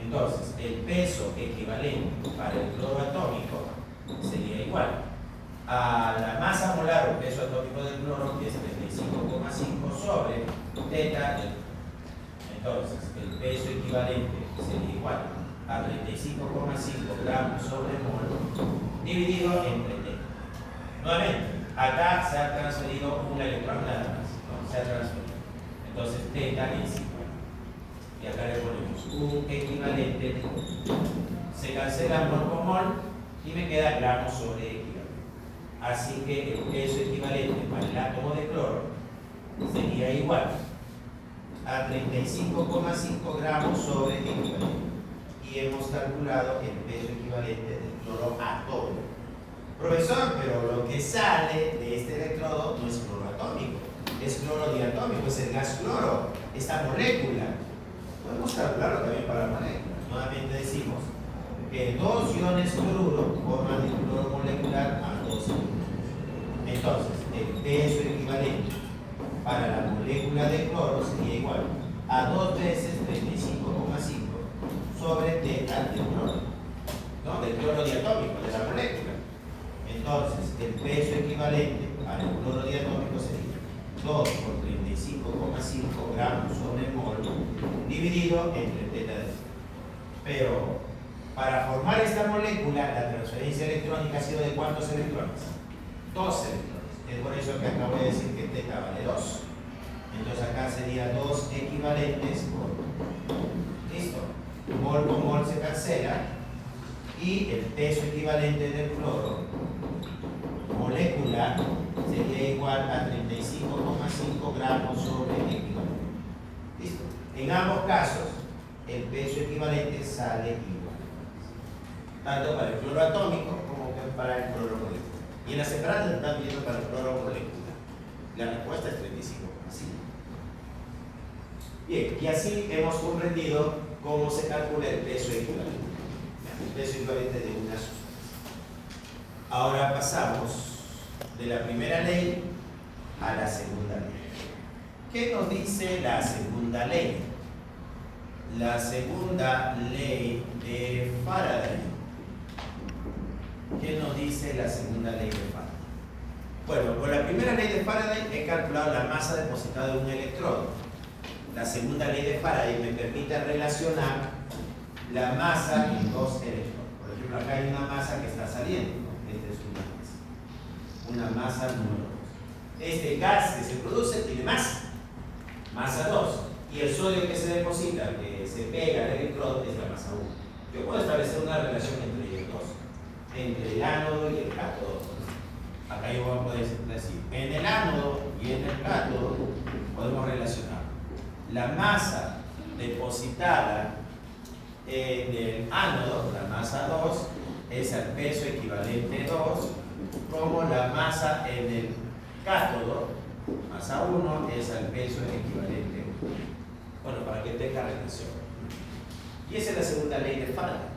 Entonces, el peso equivalente para el cloro atómico sería igual a la masa molar o peso atómico del cloro, que es 35,5 sobre teta. Entonces, el peso equivalente sería igual a 35,5 gramos sobre mol dividido entre teta. Nuevamente, acá se ha transferido un electrón nada más, ¿no? Se ha transferido. Entonces, teta es igual. Y acá le ponemos un equivalente, se cancela mol con mol y me queda gramos sobre equivalente. Así que el peso equivalente para el átomo de cloro sería igual a 35,5 gramos sobre equivalente. Y hemos calculado el peso equivalente del cloro atómico. Profesor, pero lo que sale de este electrodo no es cloro atómico, es cloro diatómico, es el gas cloro, esta molécula. Podemos calcularlo también para la molécula. Nuevamente decimos que dos iones cloruro forman el cloro molecular a 2 iones. Entonces, el peso equivalente para la molécula de cloro sería igual a 2 veces 35,5 sobre teta del cloro, ¿no? Del cloro diatómico, de la molécula. Entonces, el peso equivalente para el cloro diatómico sería 2 por 35,5 gramos sobre mol dividido entre teta de cloro. Pero para formar esta molécula, la transferencia electrónica ha sido de ¿cuántos electrones? 2 electrones. Es por eso que acá voy a decir que teta vale 2. Entonces acá sería 2 equivalentes por, listo, mol con mol se cancela y el peso equivalente del cloro molecular sería igual a 35,5 gramos sobre equivalente. Listo. En ambos casos, el peso equivalente sale igual, tanto para el cloro atómico como para el cloro molecular. Y en la separada están viendo para el cloro molecular. La respuesta es 35,5. Bien, y así hemos comprendido cómo se calcula el peso equivalente. El peso equivalente de una sustancia. Ahora pasamos de la primera ley a la segunda ley. ¿Qué nos dice la segunda ley? La segunda ley de Faraday. ¿Qué nos dice la segunda ley de Faraday? Bueno, con la primera ley de Faraday he calculado la masa depositada de un electrodo. La segunda ley de Faraday me permite relacionar la masa en dos electrodos. Por ejemplo, acá hay una masa que está saliendo, ¿no? Esta es una masa número 2. Este gas que se produce tiene masa 2. Y el sodio que se deposita, que se pega al electrodo, es la masa 1. Yo puedo establecer una relación entre ellos dos, entre el ánodo y el cátodo. Acá yo voy a poder decir, en el ánodo y en el cátodo podemos relacionar la masa depositada en el ánodo, la masa 2, es el peso equivalente 2, como la masa en el cátodo, masa 1, es el peso equivalente 1. Bueno, para que tenga relación. Y esa es la segunda ley de Faraday.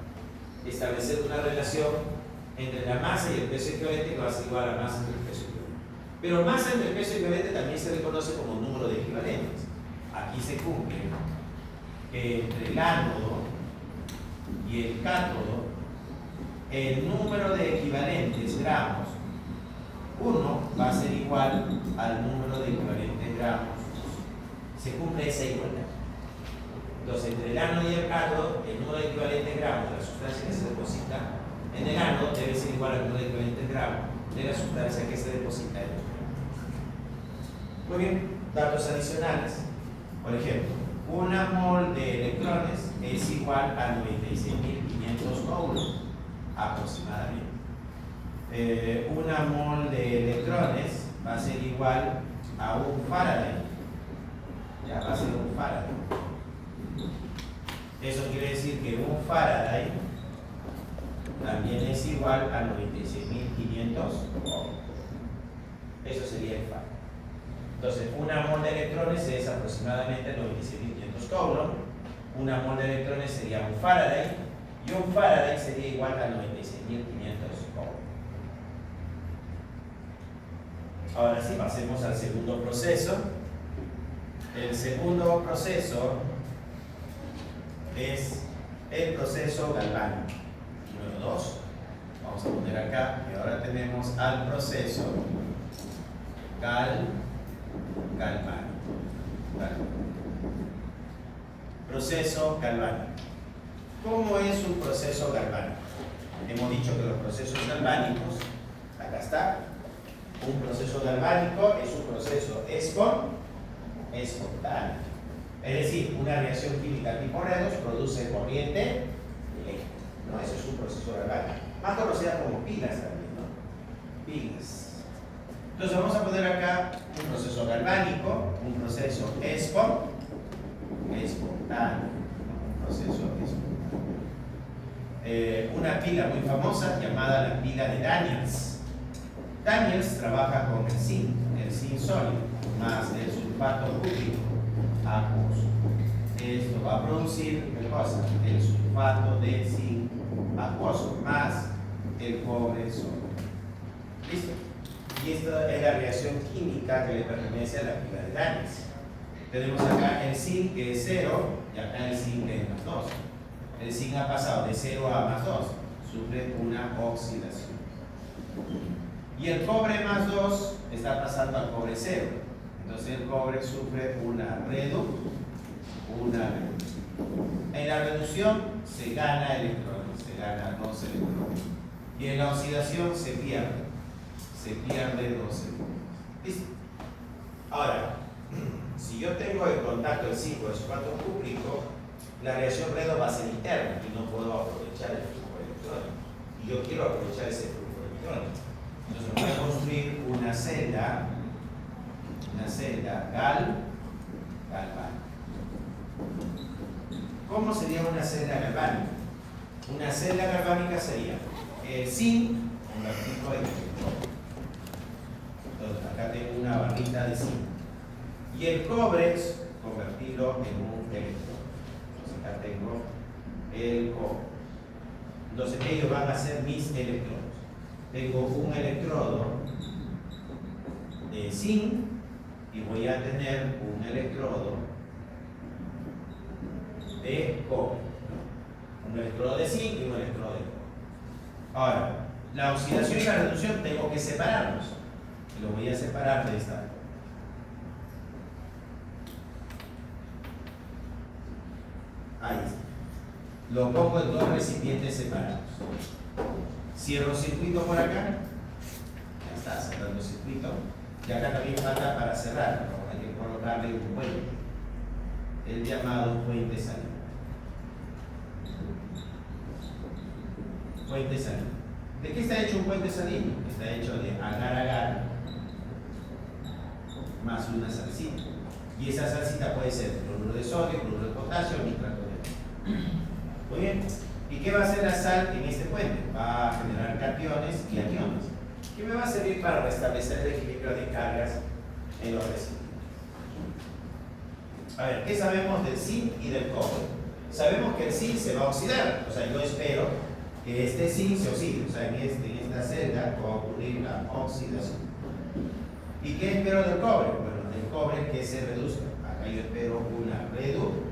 Establecer una relación entre la masa y el peso equivalente que va a ser igual a la masa entre el peso equivalente. Pero masa entre el peso equivalente también se reconoce como número de equivalentes. Aquí se cumple que entre el ánodo y el cátodo el número de equivalentes gramos 1 va a ser igual al número de equivalentes gramos. Se cumple esa igualdad. Entonces, entre el ánodo y el cátodo, el número de equivalentes gramos de la sustancia que se deposita en el ánodo debe ser igual al número de equivalentes gramos de la sustancia que se deposita en el cátodo. Muy bien, datos adicionales. Por ejemplo, una mol de electrones es igual a 96.500 coulombs aproximadamente. Una mol de electrones va a ser igual a un Faraday. Ya va a ser un Faraday. Eso quiere decir que un Faraday también es igual a 96.500 ohms. Eso sería el Faraday. Entonces, una mol de electrones es aproximadamente 96.500 coulombs. Una mol de electrones sería un Faraday Y un Faraday sería igual a 96.500 ohms. Ahora sí, pasemos al segundo proceso. El segundo proceso es el proceso galvánico. Número 2. Vamos a poner acá que ahora tenemos al proceso galvánico. Proceso galvánico. ¿Cómo es un proceso galvánico? Hemos dicho que los procesos galvánicos, acá está, un proceso galvánico es un proceso espontáneo. Es decir, una reacción química tipo redox produce corriente eléctrica. ¿No? Eso es un proceso galvánico. Más conocida como pilas también, ¿no? Pilas. Entonces vamos a poner acá un proceso galvánico, un proceso espontáneo. Un proceso espontáneo. Una pila muy famosa llamada la pila de Daniels. Daniels trabaja con el zinc sólido, más el sulfato cúprico acuoso. Esto va a producir, ¿qué cosa? El sulfato de zinc acuoso, más el cobre sólido. ¿Listo? Y esta es la reacción química que le pertenece a la pila de Daniels. Tenemos acá el zinc que es 0 y acá el zinc que es más 2. El zinc ha pasado de 0 a más 2, sufre una oxidación. Y el cobre más 2 está pasando al cobre 0. Entonces el cobre sufre una reducción. En la reducción se gana electrones, se gana 2 electrones. Y en la oxidación se pierde 2 electrones. ¿Listo? Ahora, si yo tengo el contacto del zinc con el sulfato cúprico, la reacción redox va a ser interna y no puedo aprovechar el flujo de electrones. Y yo quiero aprovechar ese flujo de electrones. Entonces voy a construir una celda galvánica. ¿Cómo sería una celda galvánica? Una celda galvánica sería el zinc convertido en electrón. Entonces acá tengo una barrita de zinc. Y el cobre convertirlo en un electrón. Entonces acá tengo el cobre. Entonces ellos van a ser mis electrones. Tengo un electrodo de zinc y voy a tener un electrodo de cobre. Un electrodo de zinc y un electrodo de cobre. Ahora, la oxidación y la reducción tengo que separarlos. Y lo voy a separar de esta forma. Ahí está. Lo pongo en dos recipientes separados. Cierro circuito por acá. Ya está, cerrando circuito. Y acá también falta para cerrar, ¿no? Hay que colocarle un puente. El llamado puente salino. Puente salino. ¿De qué está hecho un puente salino? Está hecho de agar-agar más una salsita. Y esa salsita puede ser cloruro de sodio, cloruro de potasio o nitrato de sodio. Muy bien. ¿Y qué va a hacer la sal en este puente? Va a generar cationes y aniones, que me va a servir para restablecer el equilibrio de cargas en los recipientes. A ver, ¿qué sabemos del zinc y del cobre? Sabemos que el zinc se va a oxidar, o sea, yo espero que este zinc se oxide, o sea, en esta celda va a ocurrir la oxidación. ¿Y qué espero del cobre? Bueno, del cobre que se reduzca. Acá yo espero una reducción.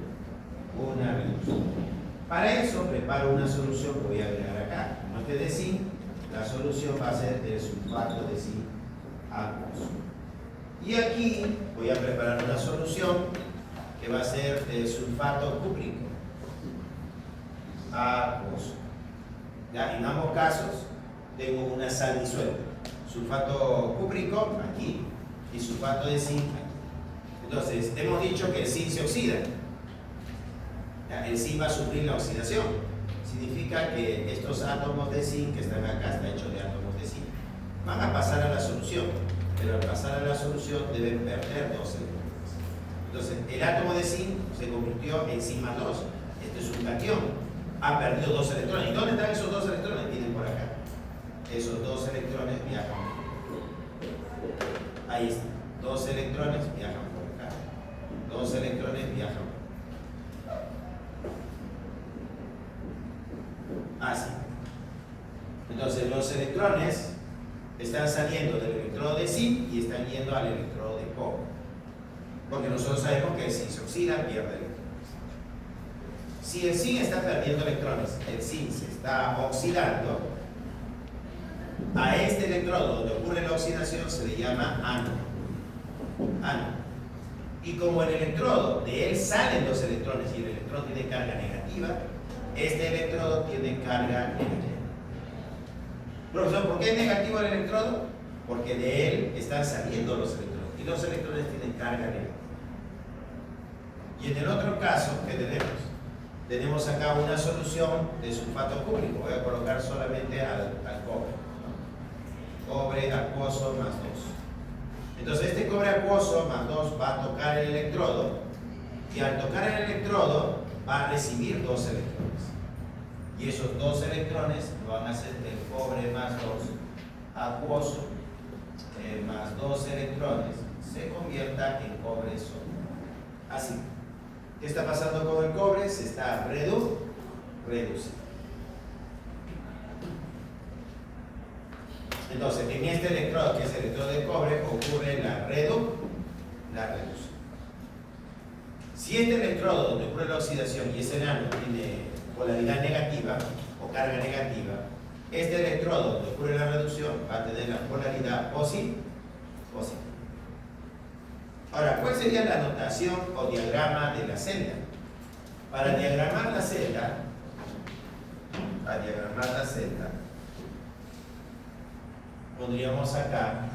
Para eso preparo una solución que voy a agregar acá. Como este de zinc, la solución va a ser el sulfato de zinc acuoso. Y aquí voy a preparar una solución que va a ser el sulfato cúprico acuoso. ¿Ya? En ambos casos tengo una sal disuelta. Sulfato cúprico aquí y sulfato de zinc aquí. Entonces, hemos dicho que el zinc se oxida. El zinc va a sufrir la oxidación. Significa que estos átomos de zinc que están acá, está hecho de átomos de zinc, van a pasar a la solución, pero al pasar a la solución deben perder 2 electrones. Entonces, el átomo de zinc se convirtió en zinc más 2. Este es un catión. Ha perdido 2 electrones. ¿Y dónde están esos 2 electrones? Tienen por acá. Esos 2 electrones viajan. Ahí está. 2 electrones viajan por acá. 2 electrones viajan por acá. Así. Entonces los electrones están saliendo del electrodo de zinc y están yendo al electrodo de cobre. Porque nosotros sabemos que el zinc se oxida, pierde electrones. Si el zinc está perdiendo electrones, el zinc se está oxidando, a este electrodo donde ocurre la oxidación se le llama ánodo. Y como el electrodo de él salen los electrones y el electrodo tiene carga negativa, este electrodo tiene carga negativa. Profesor, ¿por qué es negativo el electrodo? Porque de él están saliendo los electrones y los electrones tienen carga negativa. Y en el otro caso, ¿qué tenemos? Tenemos acá una solución de sulfato cúprico. Voy a colocar solamente al cobre. Cobre acuoso más 2. Entonces este cobre acuoso más 2 va a tocar el electrodo y al tocar el electrodo va a recibir 2 electrones. Y esos 2 electrones lo van a hacer que el cobre más 2 acuoso más 2 electrones se convierta en cobre sólido. Así. ¿Qué está pasando con el cobre? Se está reduciendo. Entonces, en este electrodo, que es el electrodo de cobre, ocurre la reducción. Si este electrodo donde ocurre la oxidación y ese ánodo tiene polaridad negativa o carga negativa, este electrodo donde ocurre la reducción va a tener la polaridad positiva. Ahora, ¿cuál sería la notación o diagrama de la celda? Para diagramar la celda, pondríamos acá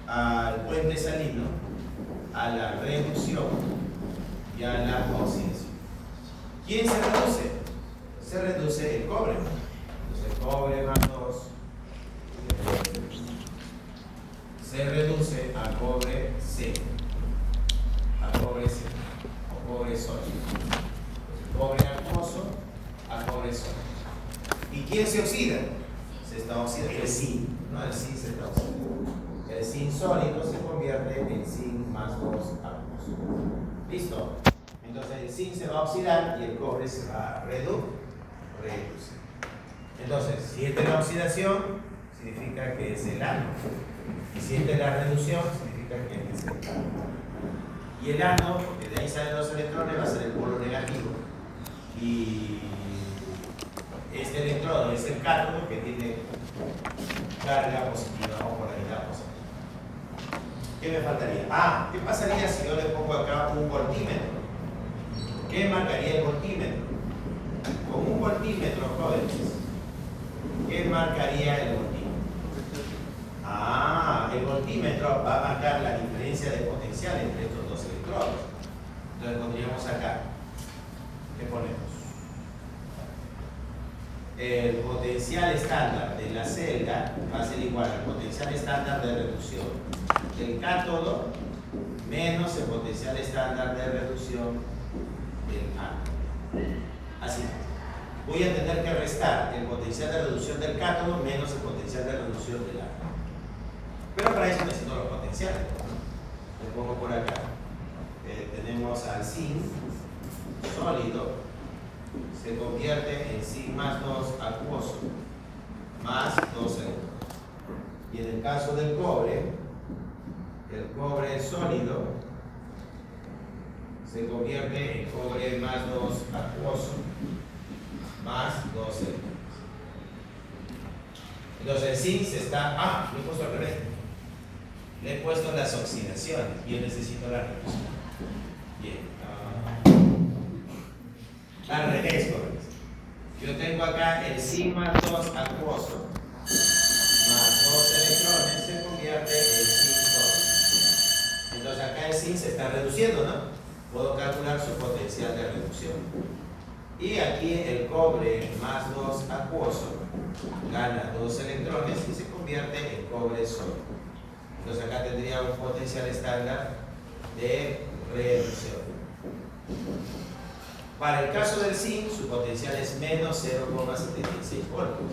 al puente salino, a la reducción y a la oxidación. ¿Quién se reduce? Se reduce el cobre. Entonces, cobre más 2 se reduce a cobre C, o cobre sólido. Cobre acuoso a cobre sólido. ¿Y quién se oxida? Se está oxidando el zinc, no, el zinc se está oxidando. El zinc sólido se convierte en zinc más 2 acuoso. ¿Listo? Entonces el zinc se va a oxidar y el cobre se va a reducir. Entonces, si esta es la oxidación, significa que es el ánodo. Y si esta es la reducción, significa que es el cátodo. Y el ánodo, porque de ahí salen los electrones, va a ser el polo negativo. Y este electrodo es el cátodo que tiene carga positiva o polaridad positiva. ¿Qué me faltaría? ¿Qué pasaría si yo le pongo acá un voltímetro? ¿Qué marcaría el voltímetro? Con un voltímetro, jóvenes, ¿qué marcaría el voltímetro? El voltímetro va a marcar la diferencia de potencial entre estos dos electrodos. Entonces pondríamos acá, ¿qué ponemos? El potencial estándar de la celda va a ser igual al potencial estándar de reducción del cátodo menos el potencial estándar de reducción del ánodo. Así. Voy a tener que restar el potencial de reducción del cátodo menos el potencial de reducción del ánodo. Pero para eso necesito los potenciales. Le pongo por acá. Tenemos al zinc sólido, se convierte en zinc más 2 acuoso, más 2 electrones. Y en el caso del cobre, el cobre sólido se convierte en cobre más 2 acuoso, más 2 electrones. Entonces el zinc se está... lo he puesto al revés. Le he puesto las oxidaciones y yo necesito la reducción. Bien. Al revés, jóvenes. Yo tengo acá el zinc más 2 acuoso más 2 electrones se convierte en zinc sólido. Entonces acá el zinc se está reduciendo, ¿no? Puedo calcular su potencial de reducción. Y aquí el cobre más 2 acuoso gana 2 electrones y se convierte en cobre sólido. Entonces acá tendría un potencial estándar de reducción. Para el caso del zinc, su potencial es menos 0,76 voltios.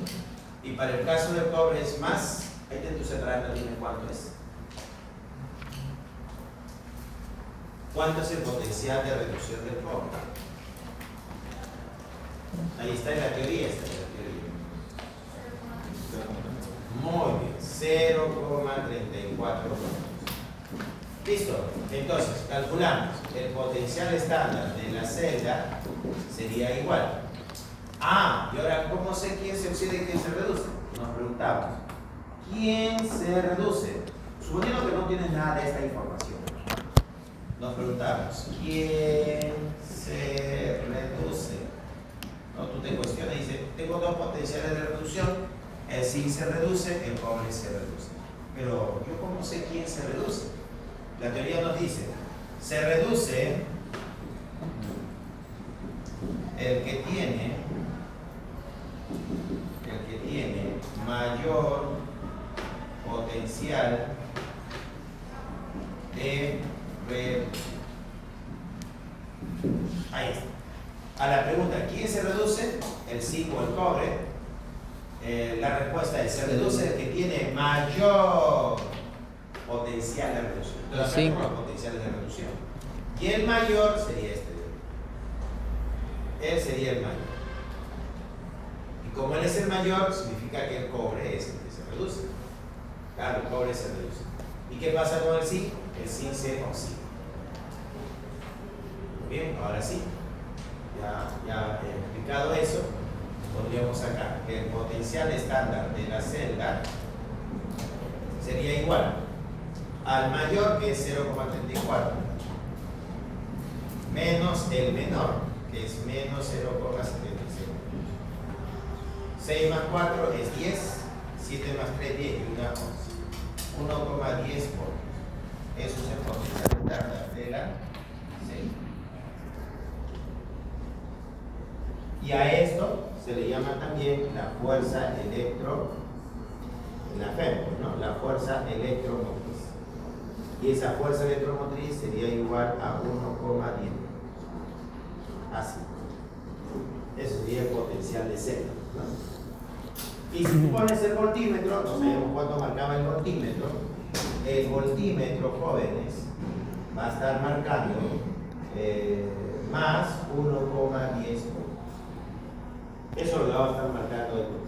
Y para el caso del cobre es más, ahí te tu separado, dime cuánto es. ¿Cuánto es el potencial de reducción del cobre? Ahí está en la teoría, Muy bien, 0,34 voltios. Listo, entonces calculamos el potencial estándar de la celda sería igual. Y ahora, ¿cómo sé quién se oxida y quién se reduce? Nos preguntamos, ¿quién se reduce? Suponiendo que no tienes nada de esta información. Nos preguntamos, ¿quién se reduce? No, tú te cuestionas y dices, tengo dos potenciales de reducción, el zinc se reduce, el cobre se reduce. Pero, ¿yo cómo sé quién se reduce? La teoría nos dice, se reduce el que tiene mayor potencial de ahí está. A la pregunta, ¿quién se reduce? ¿El zinc o el cobre? La respuesta es, se reduce el que tiene mayor potencial de reducción. Entonces, acá tenemos los potenciales de reducción. Y el mayor sería este. Él sería el mayor. Y como él es el mayor, significa que el cobre es el que se reduce. Claro, el cobre se reduce. ¿Y qué pasa con el zinc? El zinc se oxida. Bien, ahora sí. Ya he explicado eso, podríamos sacar que el potencial estándar de la celda sería igual al mayor, que es 0,34, menos el menor, que es menos 0,75. 6 más 4 es 10, 7 más 3 10 y 1 11. 1,10 voltios. Eso es el potencial estándar de la celda. Y a esto se le llama también la fuerza la fuerza electromotriz. Y esa fuerza electromotriz sería igual a 1,10. Así. Eso sería el potencial de celda, ¿no? Y si tú pones el voltímetro, no sabemos cuánto marcaba el voltímetro, jóvenes, va a estar marcando más 1,10. Eso lo vamos a estar marcando de nuevo.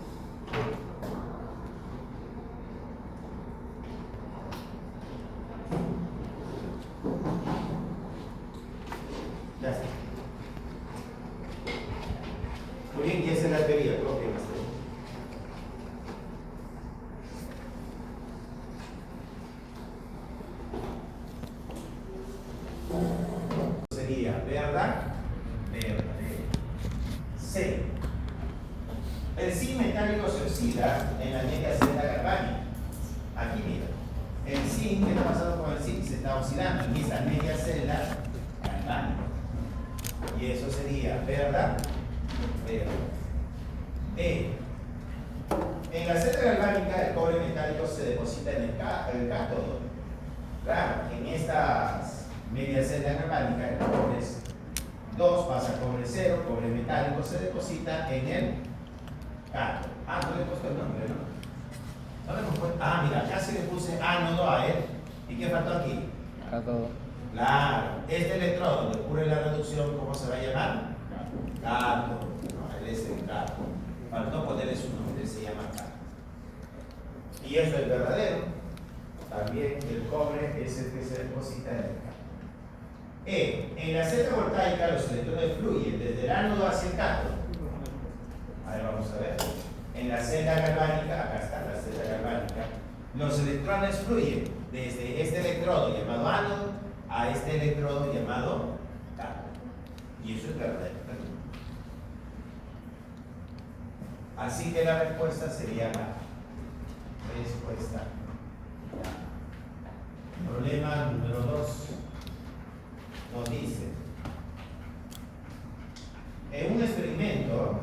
Ya está. Muy bien, y esa es la teoría, creo que más sería verdad. C. El zinc metálico se oxida en la media celda galvánica. Aquí mira, el zinc, ¿qué está pasando con el zinc? Se está oxidando en esa media celda galvánica. Y eso sería verdad. En la celda galvánica el cobre metálico se deposita en el cátodo. Claro, en estas medias celdas galvánicas el cobre es 2 pasa a cobre 0, cobre metálico se deposita en el cátodo. No le he puesto el nombre, ¿no? No le hemos puesto. Mira, acá sí le puse ánodo a él. ¿Y qué faltó aquí? Cátodo. Claro, este electrodo donde ocurre la reducción, ¿cómo se va a llamar? Cátodo. No, él es el cátodo. Faltó ponerle su nombre, él se llama cátodo. Y eso es verdadero. También el cobre es el que se deposita en el cátodo. En la celda voltaica los electrones fluyen desde el ánodo hacia el cátodo. Ahí vamos a ver. En la celda galvánica, acá está la celda galvánica, los electrones fluyen desde este electrodo llamado ánodo a este electrodo llamado cátodo. Y eso es verdadero. Así que la respuesta sería la respuesta. Problema número 2. Nos dice, en un experimento,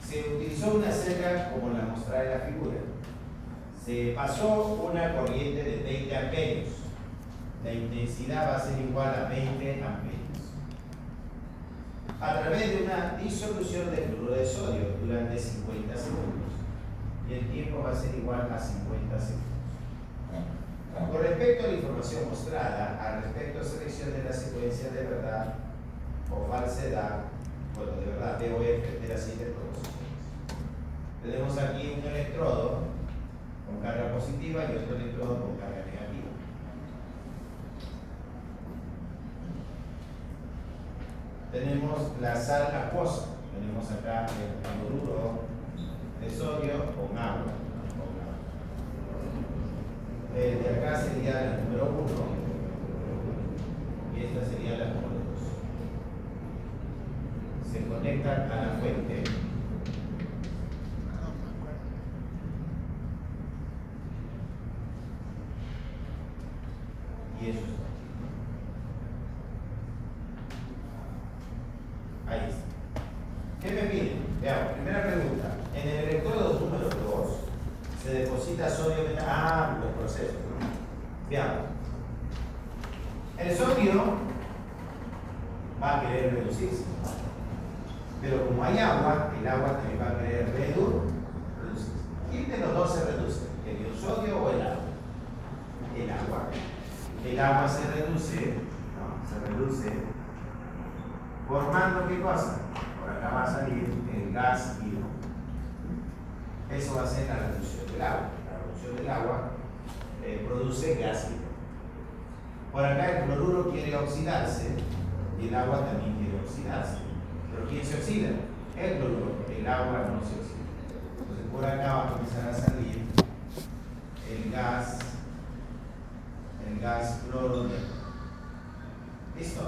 se utilizó una celda como la mostrada en la figura. Se pasó una corriente de 20 amperios. La intensidad va a ser igual a 20 amperios. A través de una disolución de fluoruro de sodio durante 50 segundos. Y el tiempo va a ser igual a 50 segundos. Con respecto a la información mostrada, al respecto a selección de la secuencia de verdad o falsedad, bueno, de verdad, debo de las siguientes proposiciones. Tenemos aquí un electrodo con carga positiva y otro electrodo con carga negativa. Tenemos la sal acuosa. Tenemos acá el cloruro de sodio con agua. De acá sería la número 1 y esta sería la número 2. Se conectan a la fuente. Y eso es todo. Ahí está. ¿Qué me piden? Veamos, primera pregunta. En el electrodo número 2 se deposita sodio metal. Ah, los procesos, ¿no? Veamos. El sodio va a querer reducirse. Pero como hay agua, el agua también va a querer reducirse. ¿Quién de los dos se reduce? ¿El iosodio o el agua? El agua. El agua se reduce, ¿no? Se reduce formando ¿qué cosa? Por acá va a salir el gas hidro. Eso va a ser la reducción del agua. La reducción del agua produce gas hidro. Por acá el cloruro quiere oxidarse y el agua también quiere oxidarse. ¿Pero quién se oxida? El cloruro. El agua no se oxida. Entonces por acá va a comenzar a salir el gas cloro de. ¿Listo?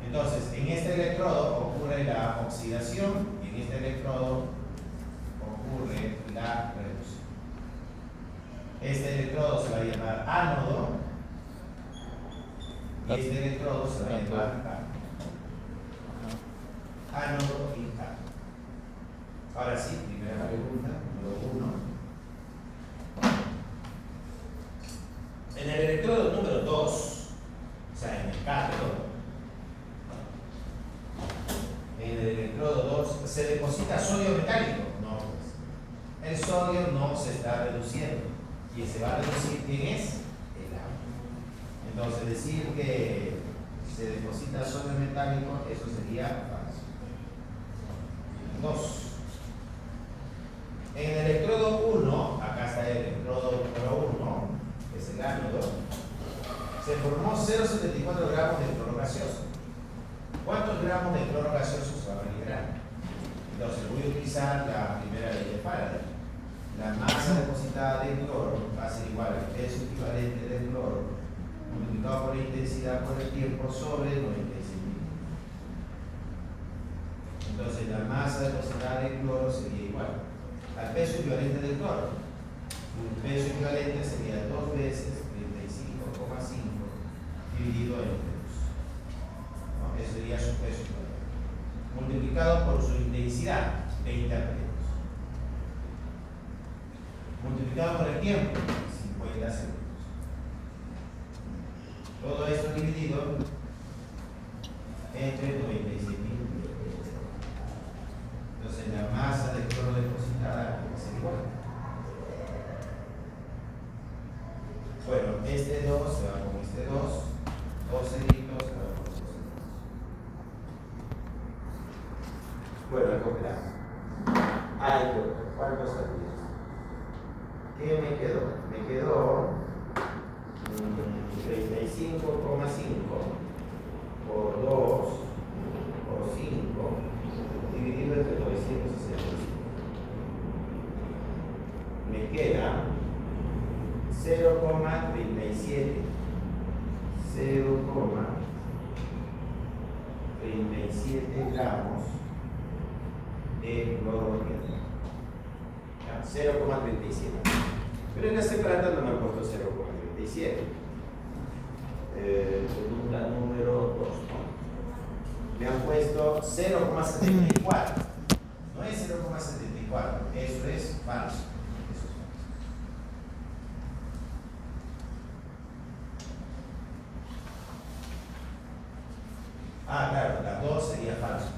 Entonces, en este electrodo ocurre la oxidación y en este electrodo ocurre la reducción. Este electrodo se va a llamar ánodo y este electrodo se va a llamar ánodo y cátodo. Ahora sí, primera pregunta, número 1. En el electrodo número 2, o sea, en el cátodo, en el electrodo 2 se deposita sodio metálico. No, pues. El sodio no se está reduciendo. Quien se va a reducir, ¿quién es? El agua. Entonces, decir que se deposita sodio metálico, eso sería falso. 2. En el electrodo 1, acá está el electrodo número 1, que es el ánodo, se formó 0,74 gramos de cloro gaseoso. ¿Cuántos gramos de cloro gaseoso se van a liberar? Entonces voy a utilizar la primera ley de Faraday. La masa depositada de cloro va a ser igual al peso equivalente del cloro multiplicado por la intensidad por el tiempo sobre 96.000. Entonces la masa depositada de cloro sería igual al peso equivalente del cloro. Un peso equivalente sería 2 veces 35,5 dividido entre 2. ¿No? Eso sería su peso equivalente. Multiplicado por su intensidad, 20 amperes. Multiplicado por el tiempo, 50 segundos. Todo esto dividido entre 96.000. Entonces la masa de cloro depositada es igual. Bueno, este 2 se va con este 2, 2 ceritos se va con 2 ceritos. Bueno, hay que operar. Ay, ¿cuántos salió? ¿Qué me quedó? Me quedó 35,5 por 2 por 5 dividido entre 965. Me queda 0,37 gramos de cloro orgánico. 0,37. Pero en la separata no me han puesto 0,37. Pregunta número 2. Me han puesto 0,74. No es 0,74. Eso es falso. Ah, claro, la 2 sería falso.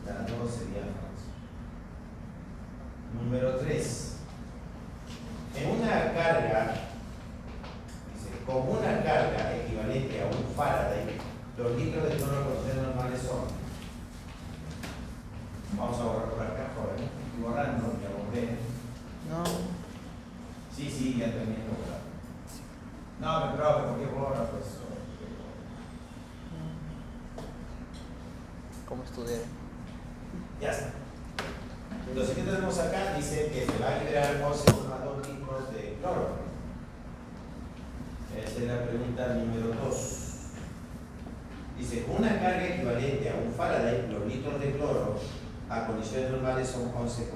La 2 sería falso. Número 3. En una carga Estoy borrando, ya borré. No. Sí, ya terminé de borrar. No, pero ¿por qué borra? Pues. ¿Cómo estudiar? Ya está. Entonces, ¿qué tenemos acá? Dice que se va a liberar 11,2 litros de cloro. Esa es la pregunta número 2. Dice, una carga equivalente a un Faraday, los litros de cloro a condiciones normales son 11,2.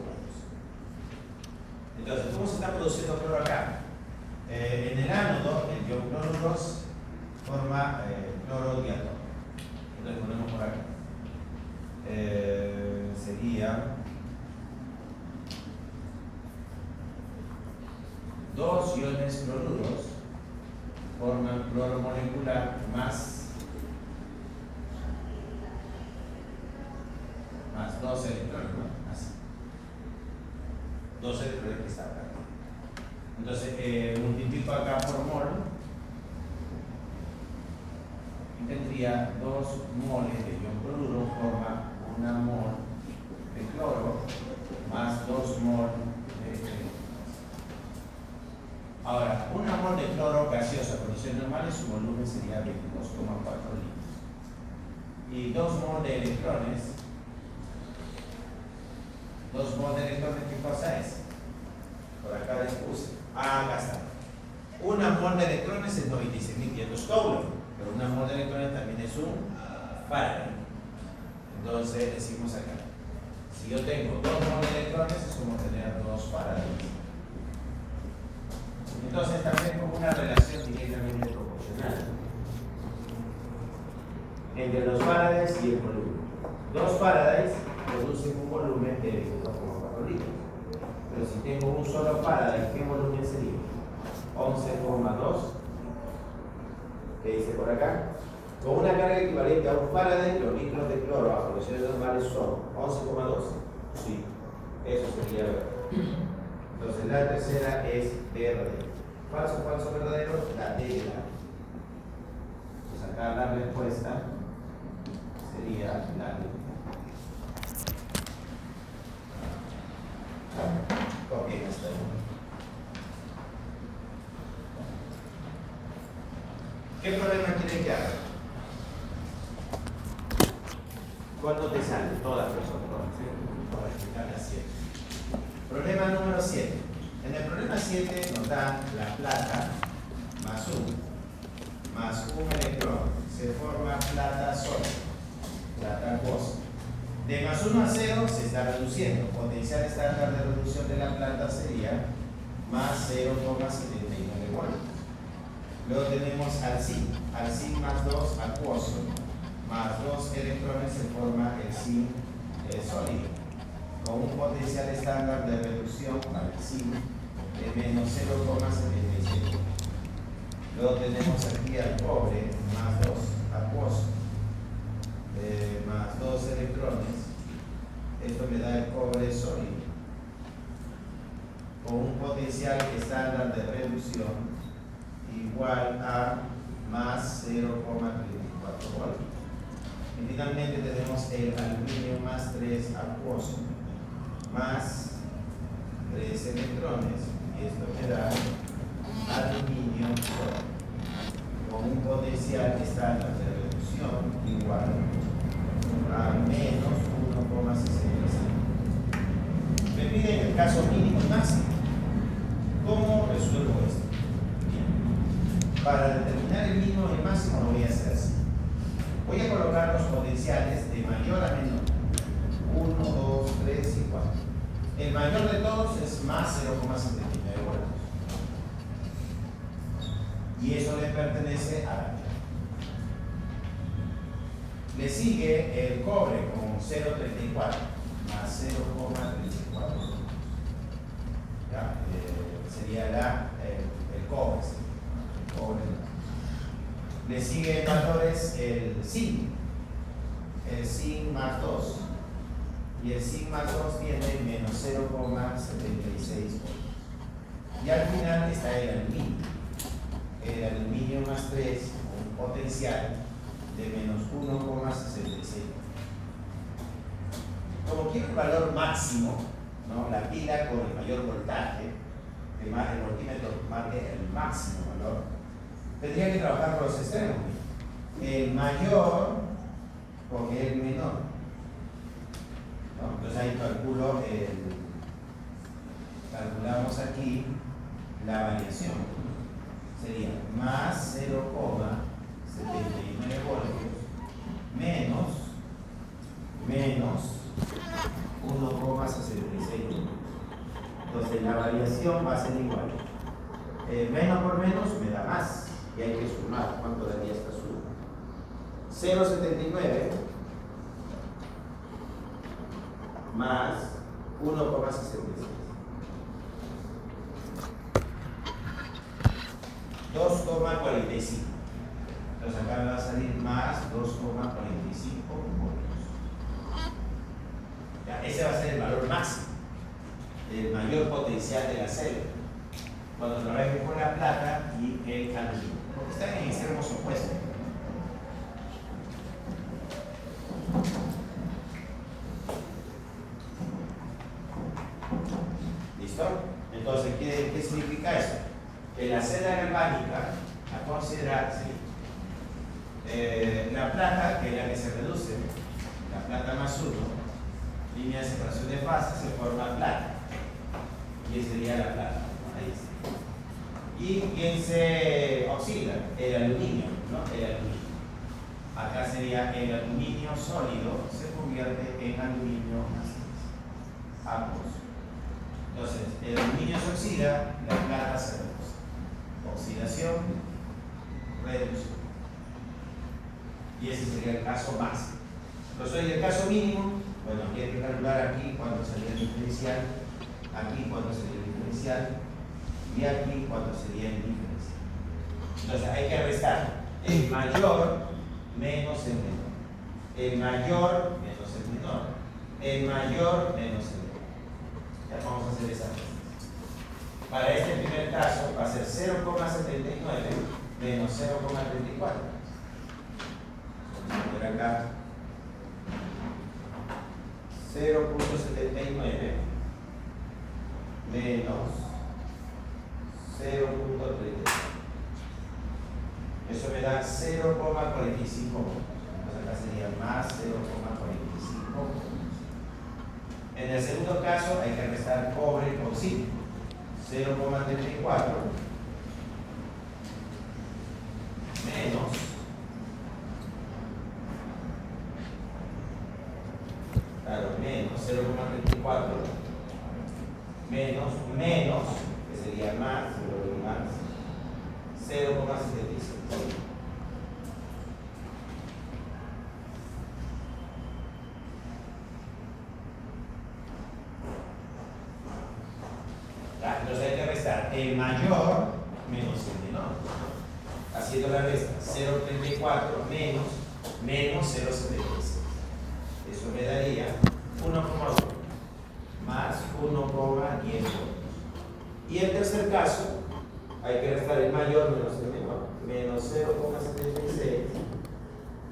Entonces, ¿cómo se está produciendo cloro acá? En el ánodo, el ion cloro 2 forma cloro diatómico. Entonces ponemos por acá. Sería 2 iones cloruros forman cloro molecular más 2 electrones, ¿no? Así. 2 electrones que están acá. Entonces, multiplico acá por mol y tendría 2 moles de ion cloruro forma 1 mol de cloro más 2 mol de electrones. Ahora, 1 mol de cloro gaseoso a condiciones normales, su volumen sería 22,4 litros. Y 2 mol de electrones, ¿qué cosa es? Por acá les puse. Acá está. 1 mol de electrones es 96.500 Coulomb, pero 1 mol de electrones también es un Faraday. Entonces decimos acá, si yo tengo 2 mol de electrones es como tener 2 Faradays. Entonces también como una relación directamente proporcional entre los Faradays y el volumen. 2 Faradays producen un volumen de 22,4 litros. Pero si tengo un solo Faraday, ¿qué volumen sería? 11,2. ¿Qué dice por acá? Con una carga equivalente a un Faraday, los litros de cloro a condiciones normales son 11,2. Sí, eso sería verdad. Entonces la tercera es verdadera. Falso, verdadero, la D de la. Entonces acá la respuesta sería la D. Ok, está bien. ¿Qué problema quieren que haga? ¿Cuánto te sale? Todas personas. Para explicar las 7. Problema número 7. En el problema 7 nos da la plata más 1 más un electrón. Se forma plata sólida, plata acuosa. De más 1 a 0 se está reduciendo. Potencial estándar de reducción de la plata sería más 0,79 voltios. Luego tenemos al zinc. Al zinc más 2 acuoso más 2 electrones se forma el zinc sólido, con un potencial estándar de reducción para el zinc de menos 0,76. Luego tenemos aquí al cobre más 2 acuoso más 2 electrones. Esto me da el cobre sólido con un potencial estándar de reducción igual a más 0,34 voltios. Y finalmente tenemos el aluminio más 3 acuoso más 3 electrones, y esto me da aluminio sólido con un potencial estándar de reducción igual a menos 1,65. Me piden el caso mínimo y máximo. ¿Cómo resuelvo esto? Bien. Para determinar el mínimo y el máximo lo voy a hacer así. Voy a colocar los potenciales de mayor a menor. 1, 2, 3 y 4. El mayor de todos es más 0,79 voltios. Y eso le pertenece a la mitad. Le sigue el cobre con 0,34 más 0,34 voltios. Sería el cobre. El cobre. Le sigue en valores el zinc más 2, y el zinc más 2 tiene menos 0,76 voltios. Y al final está el aluminio más 3, un potencial de menos 1,66. Como quiero el valor máximo, ¿no? La pila con el mayor voltaje, que más el voltímetro marque el máximo valor, tendría que trabajar con los extremos. El mayor con el menor, ¿no? Entonces ahí calculamos aquí la variación. Sería más 0,79 voltios menos 1,66 voltios. Entonces la variación va a ser igual. Menos por menos me da más. Y hay que sumar. ¿Cuánto daría esta suma? 0,79 más 1,66. 2,45. Entonces acá me va a salir más 2,45 voltios. Ya, ese va a ser el valor máximo, el mayor potencial de la célula, cuando trabajemos con la plata y el aluminio, porque están en extremos opuestos. ¿Listo? Entonces, ¿qué significa eso? Que la celda galvánica a considerarse la plata, que es la que se reduce, la plata más 1, línea de separación de fases, se forma plata. Y esa sería la plata. Ahí está. ¿Y quién se oxida? El aluminio, ¿no? El aluminio. Acá sería el aluminio sólido, se convierte en aluminio macizo. Ambos. Entonces, el aluminio se oxida, la plata se reduce. Oxidación, reducción. Y ese sería el caso máximo. Entonces, en el caso mínimo, bueno, aquí hay que calcular aquí cuánto sería el diferencial, aquí cuánto sería el diferencial, y aquí cuánto sería el diferencial. Entonces, hay que restar el mayor menos el menor. El mayor menos el menor. El mayor menos el menor. Ya vamos a hacer esa resta. Para este primer caso va a ser 0,79 menos 0,34. Vamos a poner acá 0,79 menos 0,34. Eso me da 0,45 voltios. Entonces acá sería más 0,45 voltios. En el segundo caso hay que restar cobre con zinc. 0,34 menos 0,34 menos, que sería más 0,76. Entonces hay que restar el mayor menos el menor. Haciendo la resta, 0,34 menos 0,76. Eso me daría 1,1 más 1,10 voltios. Y en tercer caso, hay que restar el mayor menos el menor. Menos 0,76.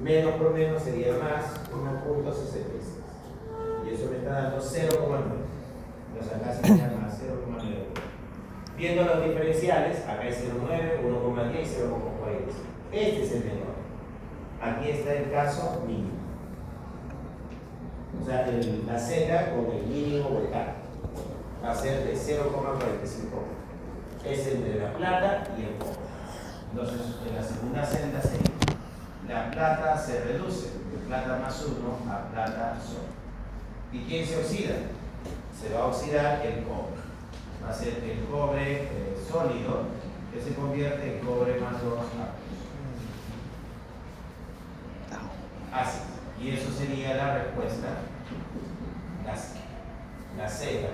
Menos por menos sería más 1,66. Y eso me está dando 0,9. Entonces acá sería más 0,9. Viendo los diferenciales, acá es 0,9, 1,10 y 0,40. Este es el menor. Aquí está el caso mínimo. O sea, la celda con el mínimo voltaje va a ser de 0,45. Es entre la plata y el cobre. Entonces, en la segunda celda sería la plata se reduce de plata más 1 a plata solo. ¿Y quién se oxida? Se va a oxidar el cobre. Va a ser el cobre sólido que se convierte en cobre más 2 ácido. Y eso sería la respuesta, la C.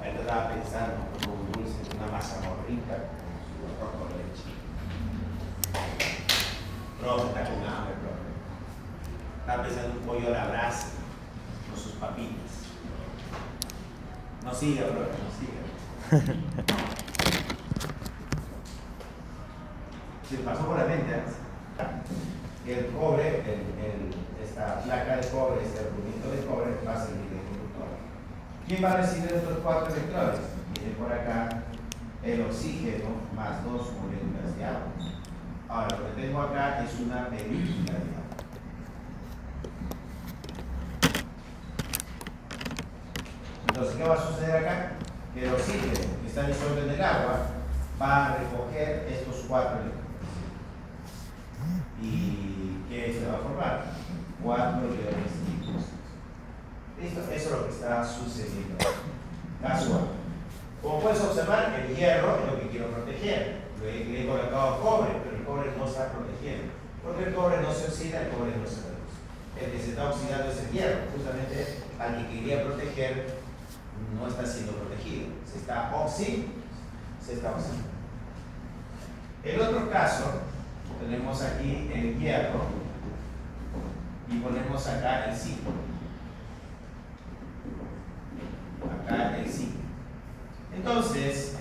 Ahí lo estaba pensando como un dulce, una masa muy rica, su arroz con leche. Profe, está con hambre, profe. Estaba pensando en un pollo a la brasa con sus papitas. No siga, bro, no siga. Se pasó por la mente antes. El cobre, esta placa de cobre, este rubito de cobre, va a servir de conductor. ¿Quién va a recibir estos 4 electrones? Viene por acá el oxígeno más 2 moléculas de agua. Ahora, lo que tengo acá es una película de agua. Entonces, ¿qué va a suceder acá? Que el oxígeno que está disuelto en el agua va a recoger estos 4 electrones. ¿Y qué se va a formar? 4 iones hidróxidos. ¿Listo? Eso es lo que está sucediendo. Caso A. Como puedes observar, el hierro es lo que quiero proteger. Le he colocado cobre, pero el cobre no está protegiendo. Porque el cobre no se oxida, el cobre no se reduce. El que se está oxidando es el hierro. Justamente al que quería proteger no está siendo protegido. Se está oxidando. El otro caso, tenemos aquí el hierro y ponemos acá el zinc. Acá el zinc. Entonces,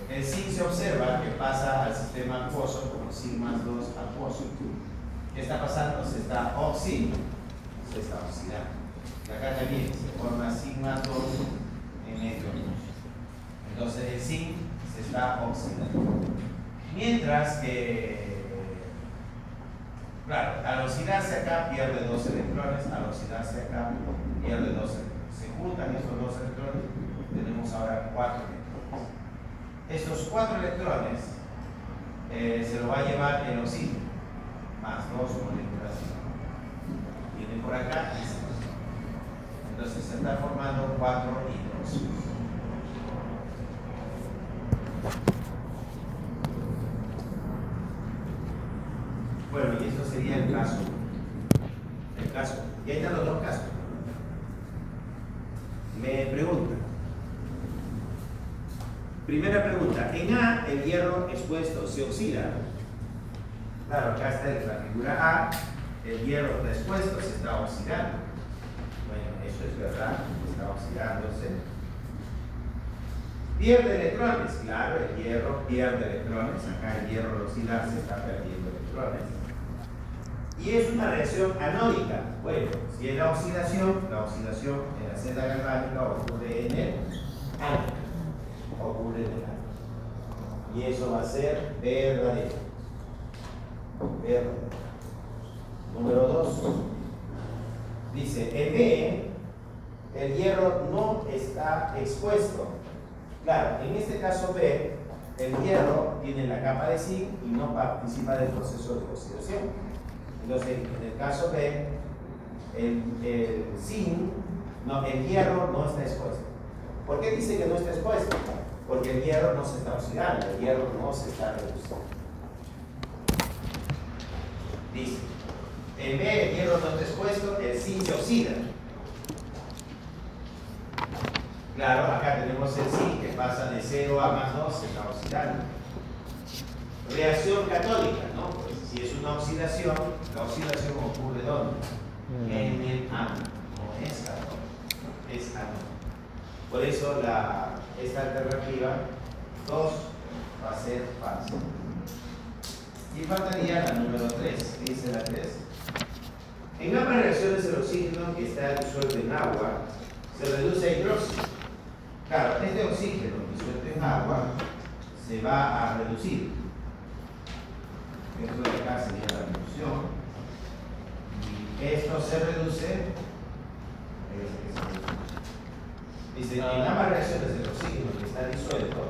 el zinc se observa que pasa al sistema acuoso como zinc más 2 acuoso. ¿Qué está pasando? Se está oxidando. Y acá también se forma zinc más 2 en esto. Entonces, el zinc se está oxidando. Mientras que, claro, al oxidarse acá pierde 2 electrones, al oxidarse acá pierde 2 electrones. Se juntan estos 2 electrones, tenemos ahora 4 electrones. Estos 4 electrones se lo va a llevar el oxígeno, más 2 moléculas. Viene por acá y se oxida. Entonces se está formando 4 hidróxidos. Bueno, y esto sería el caso. Y ahí están los 2 casos. Me pregunta. Primera pregunta. En A, el hierro expuesto se oxida. Claro, acá está la figura A. El hierro está expuesto, se está oxidando. Bueno, eso es verdad, está oxidándose. Pierde electrones. Claro, el hierro pierde electrones. Acá el hierro al oxidarse está perdiendo electrones. Y es una reacción anódica. Bueno, si es la oxidación en la celda galvánica ocurre en el ánodo. Y eso va a ser verdadero. Número 2. Dice, en B, el hierro no está expuesto. Claro, en este caso B, el hierro tiene la capa de zinc y no participa del proceso de oxidación. Entonces, en el caso B, el hierro no está expuesto. ¿Por qué dice que no está expuesto? Porque el hierro no se está oxidando, el hierro no se está reduciendo. Dice, en B el hierro no está expuesto, el zinc se oxida. Claro, acá tenemos el zinc que pasa de 0 a más 2, se está oxidando. Reacción catódica, ¿no? Pues si es una oxidación, la oxidación ocurre ¿dónde? En el ánodo, no es catódico, es ánodo. Por eso esta alternativa 2 va a ser falsa. Y faltaría la número 3. ¿Qué dice la 3? En ambas reacciones el oxígeno que está disuelto en agua se reduce a hidróxido. Claro, este oxígeno disuelto en agua se va a reducir. Esto de acá sería la reducción. Y esto se reduce. Dice, en ambas reacciones el oxígeno que está disuelto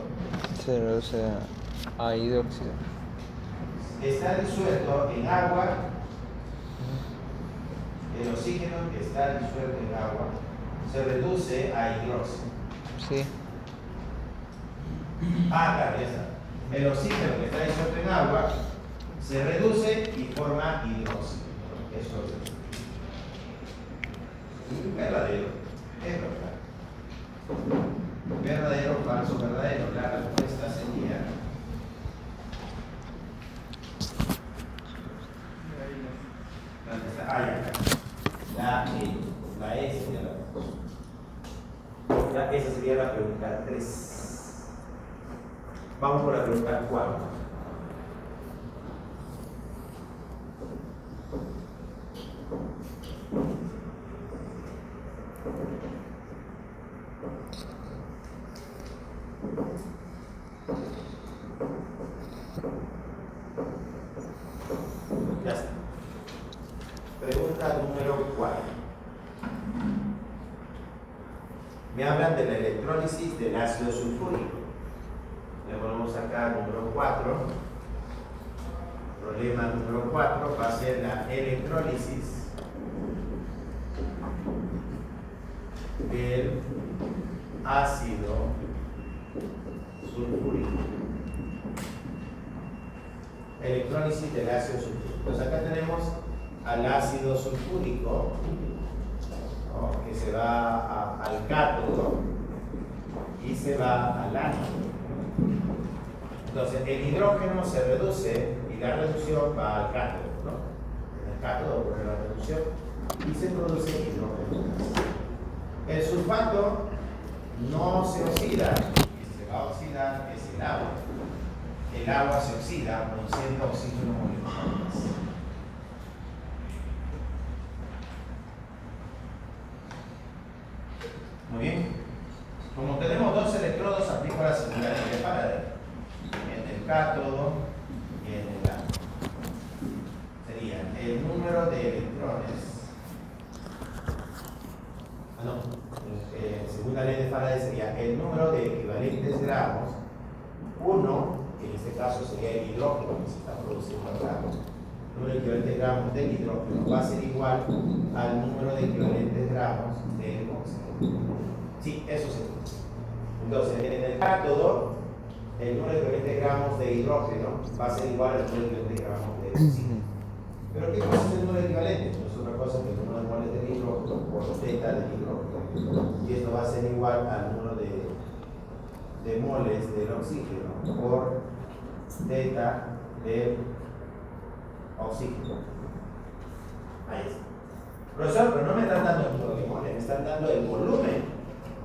se reduce a hidróxido. Está disuelto en agua. El oxígeno que está disuelto en agua se reduce a hidróxido. Sí. Claro, ya está. El oxígeno que está disuelto en agua se reduce y forma hidróxido. Eso es verdadero. Es verdad. Verdadero, falso, verdadero. La respuesta sería ¿dónde está? Ah, ya. la E. La E sería la pregunta. Ya, esa sería la pregunta 3. Vamos por la pregunta 4. Ya está. Pregunta número 4. Me hablan de la electrólisis del ácido sulfúrico. Le ponemos acá número 4. Problema número 4 va a ser la electrólisis del ácido sulfúrico. Electrólisis del ácido sulfúrico. Entonces acá tenemos al ácido sulfúrico, ¿no?, que se va al cátodo y se va al ánodo. Entonces el hidrógeno se reduce y la reducción va al cátodo, ¿no? En el cátodo ocurre la reducción y se produce hidrógeno. El sulfato no se oxida, y se va a oxidar es el agua. El agua se oxida produciendo oxígeno molecular. Muy bien. Como tenemos dos electrodos, aplico la segunda ley de Faraday. En el cátodo y en el ánodo. Sería el número de electrones. Segunda ley de Faraday sería el número de equivalentes gramos. 1, que en este caso sería el hidrógeno que se está produciendo acá. El número de equivalentes gramos del hidrógeno va a ser igual al número de equivalentes gramos del oxígeno. Sí, eso sí. Entonces, en el cátodo, el número de equivalentes gramos de hidrógeno va a ser igual al número de equivalentes gramos de oxígeno. ¿Pero qué cosa es el número de equivalentes? No es otra cosa que el número de moles del hidrógeno por θ del hidrógeno. Y esto va a ser igual al número de moles del oxígeno por θ del oxígeno. Ahí está. Profesor, pero no me están dando el número de moles, me están dando el volumen.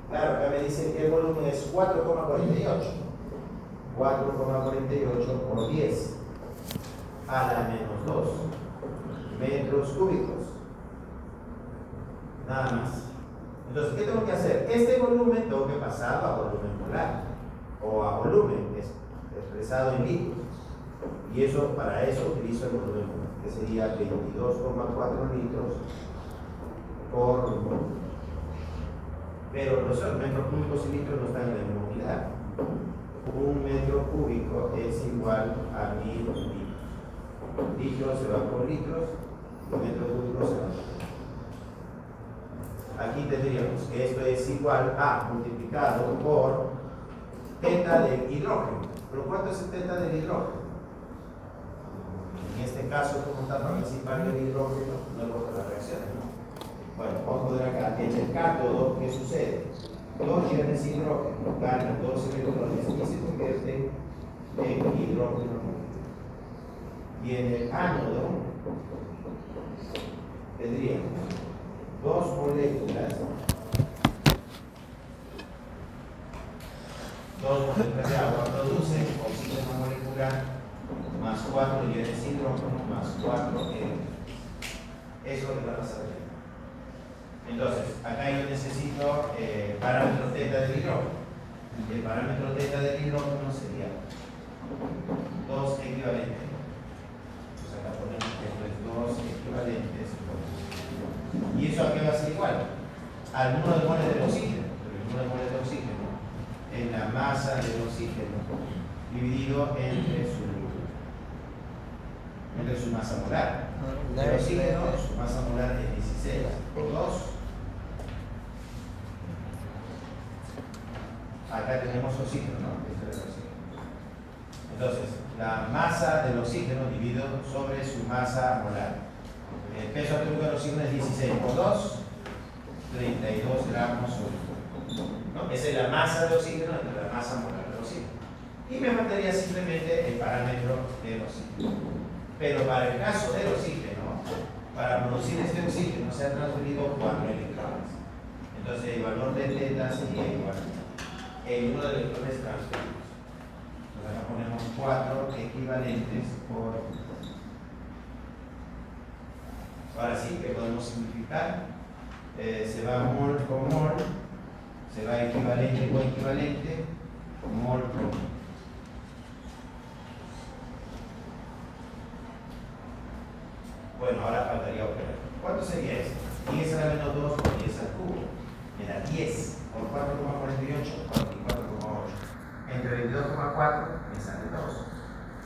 Claro, acá me dicen que el volumen es 4,48. 4,48 por 10 a la menos 2 metros cúbicos. Nada más. Entonces, ¿qué tengo que hacer? Este volumen tengo que pasarlo a volumen molar o a volumen expresado en litros. Y eso, para eso utilizo el volumen molar, que sería 22,4 litros por mol. Pero, profesor, metros cúbicos y litros no están en la misma unidad. Un metro cúbico es igual a 1000 litros. Litros se va por litros, metros cúbicos se va por litros. Aquí tendríamos que esto es igual a multiplicado por θ del hidrógeno. ¿Pero cuánto es el θ del hidrógeno? En este caso, como está participando el hidrógeno, no importa las reacciones, ¿no? Bueno, vamos a poner acá, en el cátodo, ¿qué sucede? Dos iones hidrógeno ganan dos electrones y se convierten en hidrógeno. Y en el ánodo tendríamos dos moléculas de agua producen oxígeno molecular más 4 iones hidrógeno más 4 elementos. Eso es lo que va a pasar. Entonces, acá yo necesito parámetro θ del hidrógeno. El parámetro θ del hidrógeno sería 2 equivalentes. Entonces acá ponemos que esto es 2 equivalentes. ¿Y eso a qué va a ser igual? Al número de moles del oxígeno. Pero el número de moles del oxígeno es la masa del oxígeno dividido entre su masa molar. El oxígeno, su masa molar es 16 por 2. Acá tenemos oxígeno, ¿no? Esto es oxígeno. Entonces, la masa del oxígeno dividido sobre su masa molar. El peso atómico del oxígeno es 16 por 2, 32 gramos sobre 1. ¿No? Esa es la masa del oxígeno entre la masa molar del oxígeno. Y me faltaría simplemente el parámetro del oxígeno. Pero para el caso del oxígeno, Para producir este oxígeno se han transferido 4 electrones. Entonces el valor de θ sería igual el número de electrones transferidos. Entonces acá ponemos 4 equivalentes por. Ahora sí que podemos simplificar. Se va mol con mol, se va equivalente con equivalente, mol por mol. Bueno, ahora faltaría operar. ¿Cuánto sería eso? 10 a la menos 2 por 10 al cubo. Me da 10 por 4,48, 44,8. Entre 22,4 me sale 2.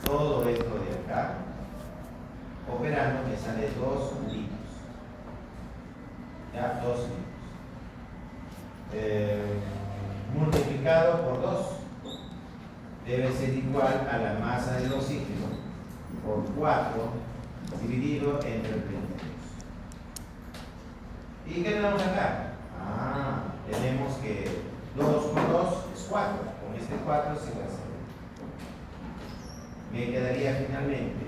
Todo esto de acá, operando, me sale 2 litros. Ya, 2 litros. Multiplicado por 2 debe ser igual a la masa del oxígeno por 4 dividido entre el 32. ¿Y qué tenemos acá? Tenemos que 2 por 2 es 4. Con este 4 se va a hacer. Me quedaría finalmente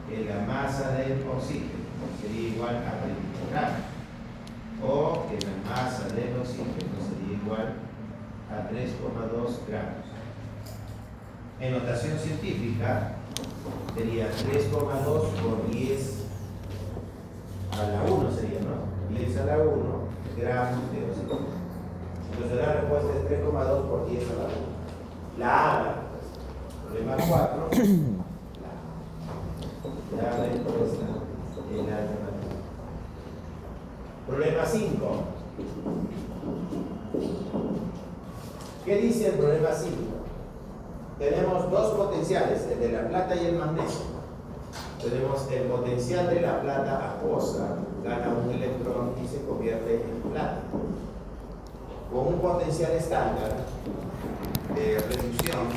que la masa del oxígeno sería igual a 30 gramos. O que la masa del oxígeno sería igual a 3,2 gramos. En notación científica sería 3,2 por 10 a la 1 sería, ¿no? 10 a la 1 gramos de oxígeno. Entonces la respuesta es 3,2 por 10 a la 1. La A, problema 4, la respuesta es la alternativa. Problema 5. ¿Qué dice el problema 5? Tenemos dos potenciales, el de la plata y el magnesio. Tenemos el potencial de la plata acuosa, gana un electrón y se convierte en plata. Con un potencial estándar de reducción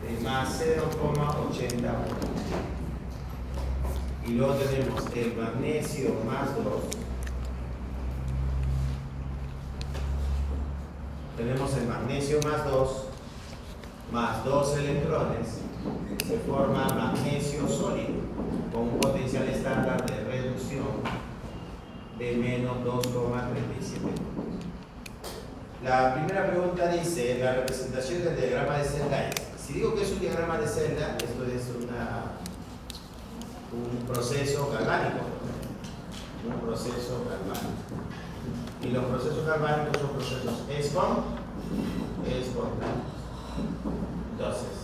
de más 0,80 voltios. Y luego tenemos el magnesio más 2. Tenemos el magnesio más 2 electrones, se forma magnesio sólido con un potencial estándar de reducción de menos 2,37 voltios. La primera pregunta dice, la representación del diagrama de celda es. Si digo que es un diagrama de celda, esto es un proceso galvánico. Un proceso galvánico. Y los procesos galvánicos son procesos espontáneos. Entonces,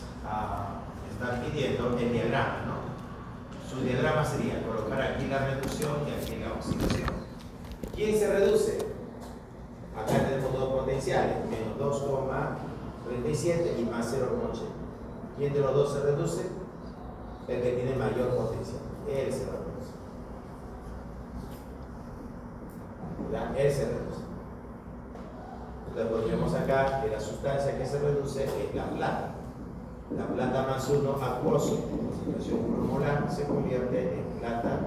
están pidiendo el diagrama, ¿no? Su diagrama sería colocar aquí la reducción y aquí la oxidación. ¿Quién se reduce? Acá tenemos dos potenciales, menos 2,37 y más 0,80. ¿Quién de los dos se reduce? El que tiene mayor potencial. Él se reduce. ¿Ya? Él se reduce. Entonces pondremos acá que la sustancia que se reduce es la plata. La plata más 1 acuoso, concentración 1 molar, se convierte en plata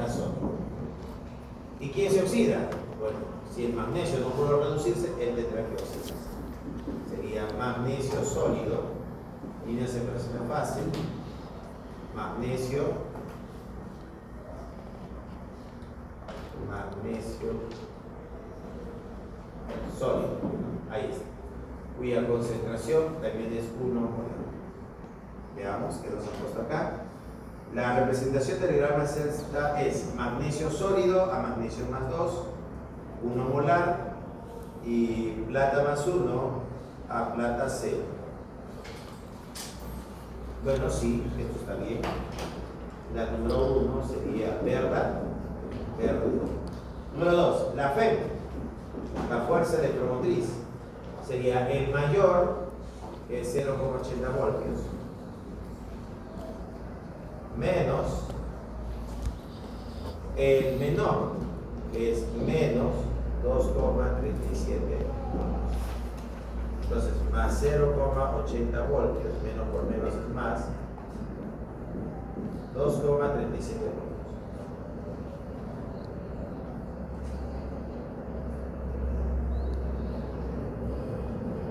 sólida. ¿Y quién se oxida? Bueno, si el magnesio no puede reducirse, él tendrá que oxidarse. Sería magnesio sólido, y una separación fácil, magnesio sólido, ahí está, cuya concentración también es 1 molar. Veamos qué nos ha puesto acá. La representación del diagrama de celda es magnesio sólido a magnesio más 2, 1 molar, y plata más 1 a plata 0. Bueno, sí, esto está bien. La número 1 sería verdad. Número 2, la FEM, la fuerza electromotriz, sería el mayor, que es 0,80 voltios, menos el menor, que es menos 2,37 voltios. Entonces, más 0,80 voltios, menos por menos es más 2,37 voltios.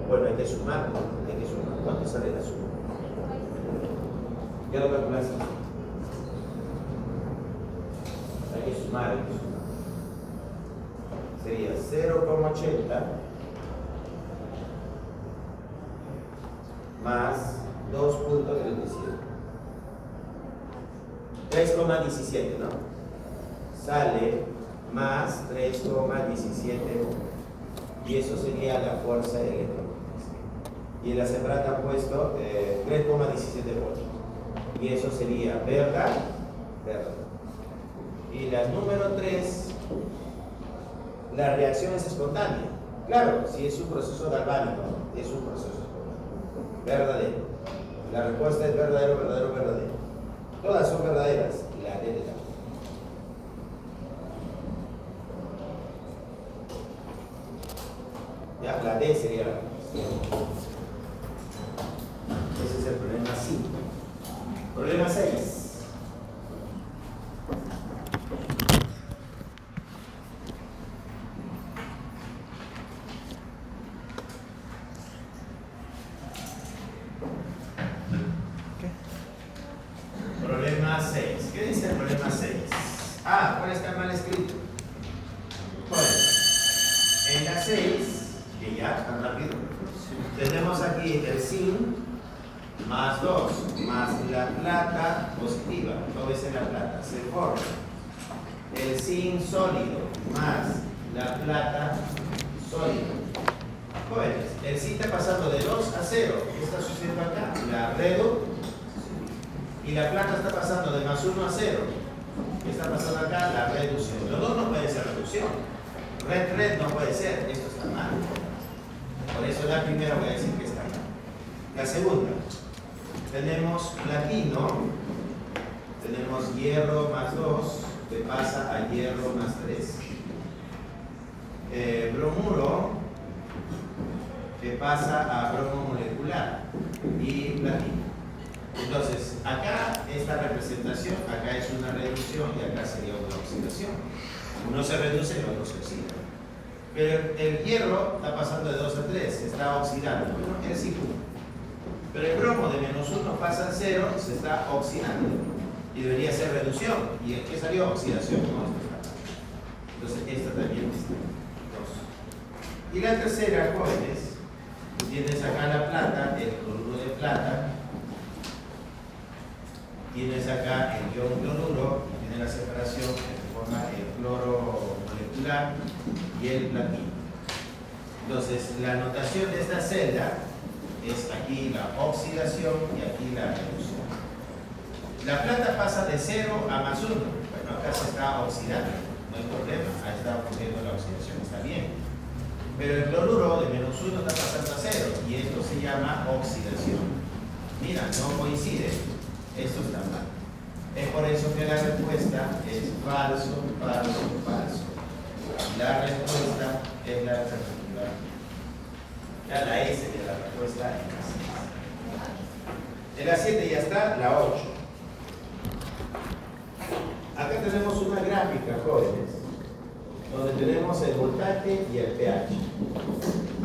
Bueno, hay que sumar. ¿Cuánto sale la suma? ¿Ya lo calculaste? que sumar. Sería 0,80 más 2,37. 3,17, ¿no? Sale más 3,17 y eso sería la fuerza electromagnética. Y en la separata han puesto 3,17 voltios y eso sería verdad. Y la número 3, la reacción es espontánea. Claro, si es un proceso galvánico, es un proceso espontáneo. Verdadero. La respuesta es verdadero. Todas son verdaderas. La D de la. Ya, la D sería la respuesta. Ese es el problema 5. Problema 6. Problema 6. ¿Qué dice el problema 6? Ah, ¿cuál está mal escrito? Pues, en la 6, que ya, tan rápido, tenemos aquí el zinc más 2, más la plata positiva, todo es en la plata, se forma el zinc sólido más la plata sólida. Jóvenes, el zinc está pasando de 2 a 0, ¿qué está sucediendo acá? La reducción. Y la plata está pasando de más 1 a 0. ¿Qué está pasando acá? La reducción. Los dos no puede ser reducción. Red no puede ser. Esto está mal. Por eso la primera voy a decir que está mal. La segunda. Tenemos platino. Tenemos hierro más 2, que pasa a hierro más 3. Bromuro, que pasa a bromo molecular. Y platino. Entonces, acá esta representación, acá es una reducción y acá sería una oxidación. Uno se reduce y el otro se oxida. Pero el hierro está pasando de 2 a 3, se está oxidando. Bueno, es igual. Pero el bromo de menos 1 pasa a 0, se está oxidando. Y debería ser reducción. ¿Y qué salió? Oxidación. No, esto está mal. Entonces, esta también está. 2. Y la tercera, jóvenes, tienes acá la plata, el cloruro de plata. Tienes acá el ion cloruro, tiene la separación que forma el cloro molecular y el platino. Entonces, la notación de esta celda es aquí la oxidación y aquí la reducción. La plata pasa de 0 a más 1. Bueno, acá se está oxidando, no hay problema, ahí está ocurriendo la oxidación, está bien. Pero el cloruro de menos 1 está pasando a 0 y esto se llama oxidación. Mira, no coincide. Esto está mal. Es por eso que la respuesta es falso. La respuesta es la alternativa. Ya la S de la respuesta es la 6. En la 7 ya está, la 8. Acá tenemos una gráfica, jóvenes, donde tenemos el voltaje y el pH.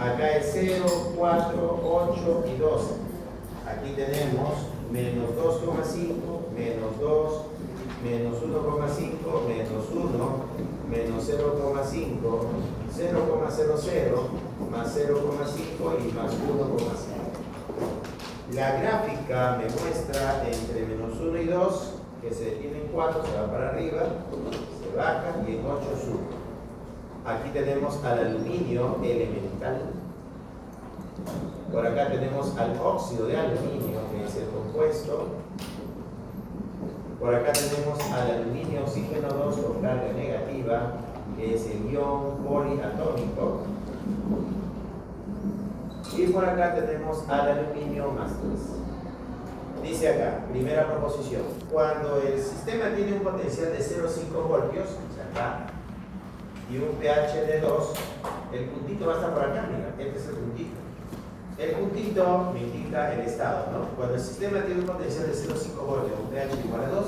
Acá es 0, 4, 8 y 12. Aquí tenemos menos 2,5, menos 2, menos 1,5, menos 1, menos 0,5, 0,00, más 0,5 y más 1,5. La gráfica me muestra entre menos 1 y 2, que se detiene en 4, se va para arriba, se baja y en 8 sube. Aquí tenemos al aluminio elemental. Por acá tenemos al óxido de aluminio, que es el compuesto. Por acá tenemos al aluminio oxígeno 2 con carga negativa, que es el ion poliatómico. Y por acá tenemos al aluminio más 3. Dice acá, primera proposición, cuando el sistema tiene un potencial de 0,5 voltios, o sea, acá, y un pH de 2, el puntito va a estar por acá, mira, este es el puntito. El puntito me indica el estado, ¿no? Cuando el sistema tiene un potencial de 0,5 voltios, un pH igual a 2,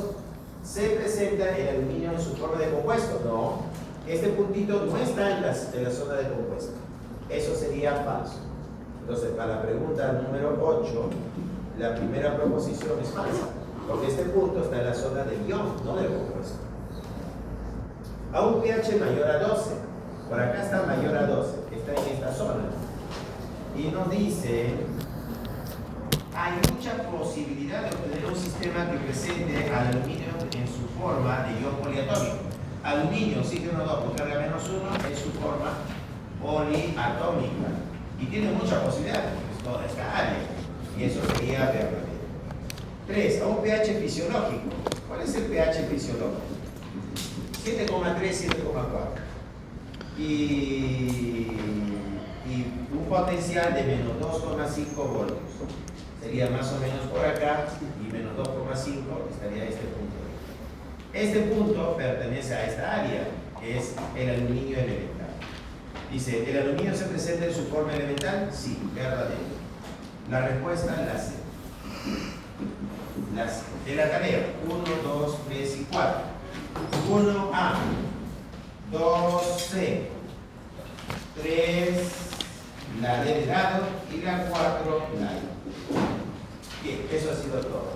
se presenta el aluminio en su forma de compuesto. No, este puntito no está en la zona de compuesto. Eso sería falso. Entonces, para la pregunta número 8, la primera proposición es falsa, porque este punto está en la zona del ion, no del compuesto. a un pH mayor a 12. Por acá está mayor a 12, está en esta zona. Y nos dice, hay mucha posibilidad de obtener un sistema que presente al aluminio en su forma de ion poliatómico. Aluminio, oxígeno 2 por carga menos 1 es su forma poliatómica. Y tiene mucha posibilidad, porque es toda esta área. Y eso sería verdadero. 3. A un pH fisiológico. ¿Cuál es el pH fisiológico? 7,3, 7,4. Y un potencial de menos 2,5 voltios. Sería más o menos por acá, y menos 2,5 estaría este punto. Este punto pertenece a esta área, que es el aluminio elemental. Dice, ¿el aluminio se presenta en su forma elemental? Sí, verdadero. La respuesta es la C. De la tarea, 1, 2, 3 y 4. 1A, 2C, 3, la D de lado y la 4, la I. Bien, eso ha sido todo.